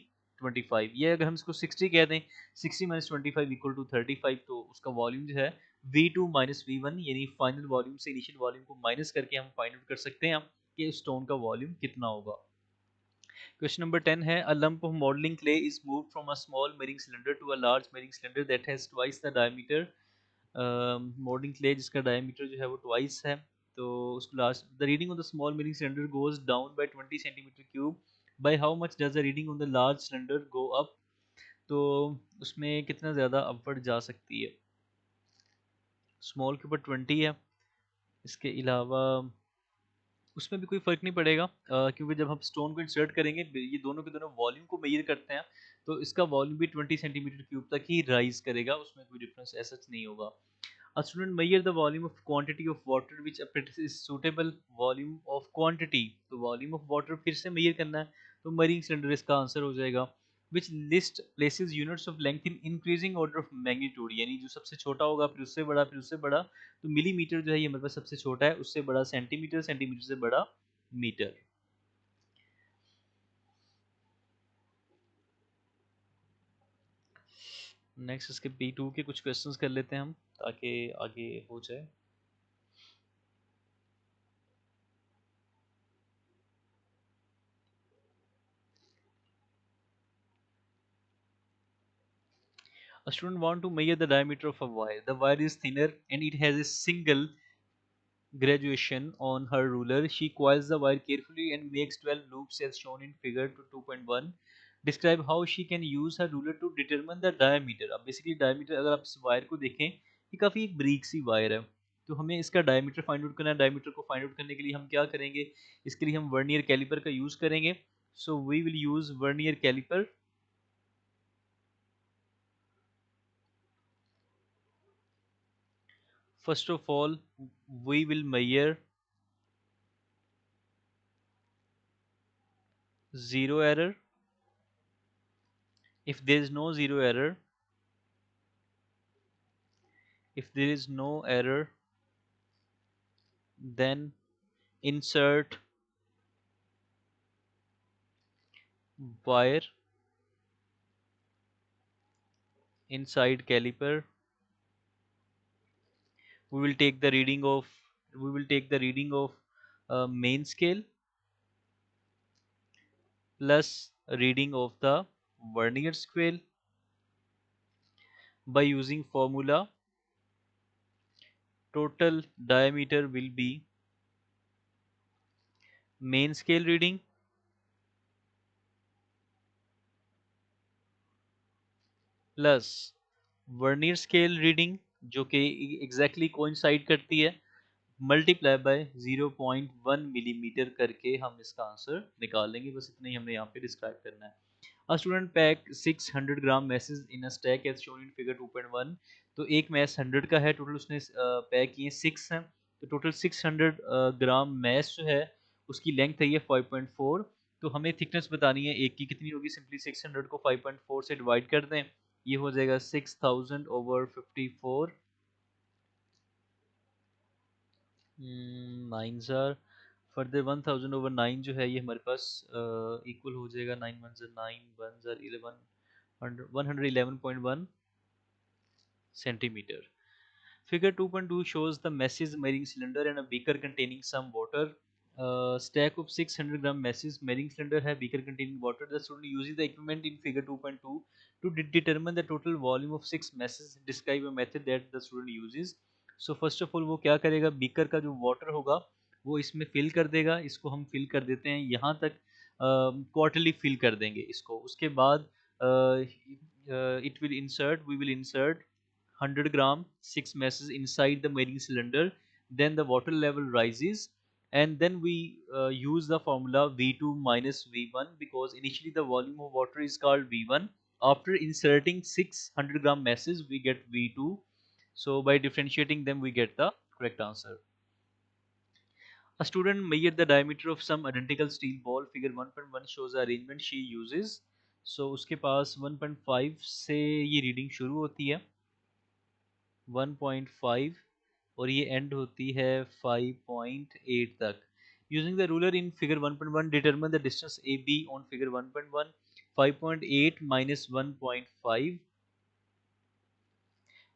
25। ये अगर हम इसको 60 कह दें, 60 माइनस 25 इक्वल टू 35, तो उसका वॉल्यूम जो है V2 माइनस V1, यानी फाइनल वॉल्यूम से इनिशियल वॉल्यूम को माइनस करके हम फाइंड आउट कर सकते हैं कि स्टोन का वॉल्यूम कितना होगा। Question number 10 है a lump of modeling clay is moved from a small milling cylinder to a large milling cylinder that has twice the diameter। modeling clay जिसका diameter जो है वो twice है, तो उसको last the reading on the small milling cylinder goes down by 20 centimeter cube, by how much does the reading on the large cylinder go up? तो उसमें कितना ज़्यादा अपवर्ड जा सकती है? स्मॉल के ऊपर 20 है, इसके अलावा उसमें भी कोई फ़र्क नहीं पड़ेगा, क्योंकि जब हम स्टोन को इंसर्ट करेंगे ये दोनों के दोनों वॉल्यूम को मेजर करते हैं, तो इसका वॉल्यूम भी 20 सेंटीमीटर क्यूब तक ही राइज करेगा, उसमें कोई डिफरेंस ऐसा नहीं होगा। A student measure the volume of quantity of water which apparatus is suitable। Volume of quantity, तो वॉल्यूम ऑफ वाटर फिर से मेजर करना है, तो मरीन सिलेंडर इसका आंसर हो जाएगा। विच list places units of length in increasing order of magnitude, यानी जो सबसे छोटा होगा फिर उससे बड़ा फिर उससे बड़ा, तो मिलीमीटर जो है ये हमारे पास सबसे छोटा है, उससे बड़ा सेंटीमीटर, सेंटीमीटर से बड़ा मीटर। नेक्स्ट इसके B2 के कुछ क्वेश्चंस कर लेते हैं हम ताकि आगे हो जाए। A student want to measure the diameter of a wire. The wire is thinner and it has a single graduation on her ruler. She coils the wire carefully and makes 12 loops as shown in figure 2.1. Describe how she can use her ruler to determine the diameter. अब basically diameter अगर आप इस wire को देखें ये काफ़ी एक break सी wire है, तो हमें इसका डायमीटर फाइंड आउट करना है। डायमीटर को फाइंड आउट करने के लिए हम क्या करेंगे, इसके लिए हम वर्नियर कैलिपर का यूज़ करेंगे। So we will use vernier caliper. First of all, we will measure zero error. If there is no zero error, if there is no error, then insert wire inside caliper. We will take the reading of main scale plus reading of the vernier scale by using formula. Total diameter will be main scale reading plus vernier scale reading जो कि exactly coincide करती है, multiply by 0.1 millimetre करके हम इसका answer निकाल लेंगे। बस इतना ही हमें यहाँ पे डिस्क्राइब करना है। A student pack 600 gram masses in a stack as shown in figure 2.1। तो एक मैस 100 का है, टोटल उसने पैक किए 6 हैं, तो टोटल 600 ग्राम मैस जो है उसकी लेंथ है ये 5.4। तो हमें थिकनेस बतानी है एक की कितनी होगी, सिंपली 600 को 5.4 से डिवाइड कर दें, ये हो जाएगा 6000 ओवर 54। 9 जार फर्दर 1000 ओवर 9 जो है ये हमारे पास इक्वल हो जाएगा 9 1 jar 9 1 jar 11 111.1 centimeter. Figure 2.2 shows the messes measuring cylinder and a beaker containing some water. Stack of 600 gram messes measuring cylinder है, beaker containing water. The student uses the equipment in figure 2.2 to determine the total volume of 6 messes. Describe a method that the student uses. So first of all वो क्या करेगा, beaker का जो water होगा वो इसमें fill कर देगा, इसको हम fill कर देते हैं यहाँ तक, quarterly fill कर देंगे इसको। उसके बाद we will insert 100 gram 6 messes inside the measuring cylinder, then the water level rises, and then we use the formula V2 minus V1 because initially the volume of water is called V1. After inserting 600 gram messes we get V2, so by differentiating them we get the correct answer. A student measured the diameter of some identical steel ball. Figure 1.1 shows the arrangement she uses. So उसके पास 1.5 से ये reading शुरू होती है 1.5 और ये and होती है 5.8 तक। Using the ruler in figure 1.1 determine the distance A B on figure 1.1। 5.8 minus 1.5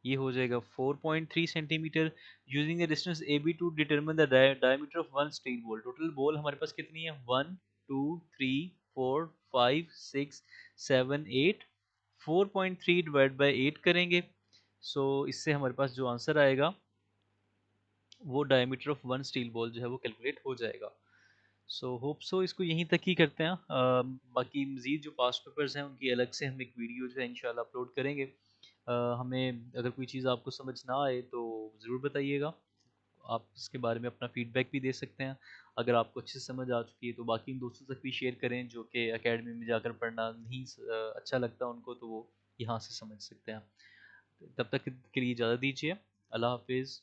ये हो जाएगा 4.3 centimetre. Using the distance A B to determine the diameter of one steel ball. Total ball हमारे पास कितनी है 1 2 3 4 5 6 7 8। 4.3 डिवाइड बाई 8 करेंगे, सो इससे हमारे पास जो आंसर आएगा वो diameter of one steel ball जो है वो कैलकुलेट हो जाएगा। सो होप सो इसको यहीं तक ही करते हैं। बाकी मज़ीद जो पास्ट पेपर्स हैं उनकी अलग से हम एक वीडियो जो है इंशाल्लाह अपलोड करेंगे। हमें अगर कोई चीज़ आपको समझ ना आए तो ज़रूर बताइएगा, आप इसके बारे में अपना फीडबैक भी दे सकते हैं। अगर आपको अच्छे से समझ आ चुकी है तो बाकी इन दोस्तों तक भी शेयर करें जो कि एकेडमी में जाकर पढ़ना नहीं अच्छा लगता उनको, तो वो यहाँ से समझ सकते हैं। तब तक के लिए इजाज़त दीजिए। अल्लाह हाफिज़।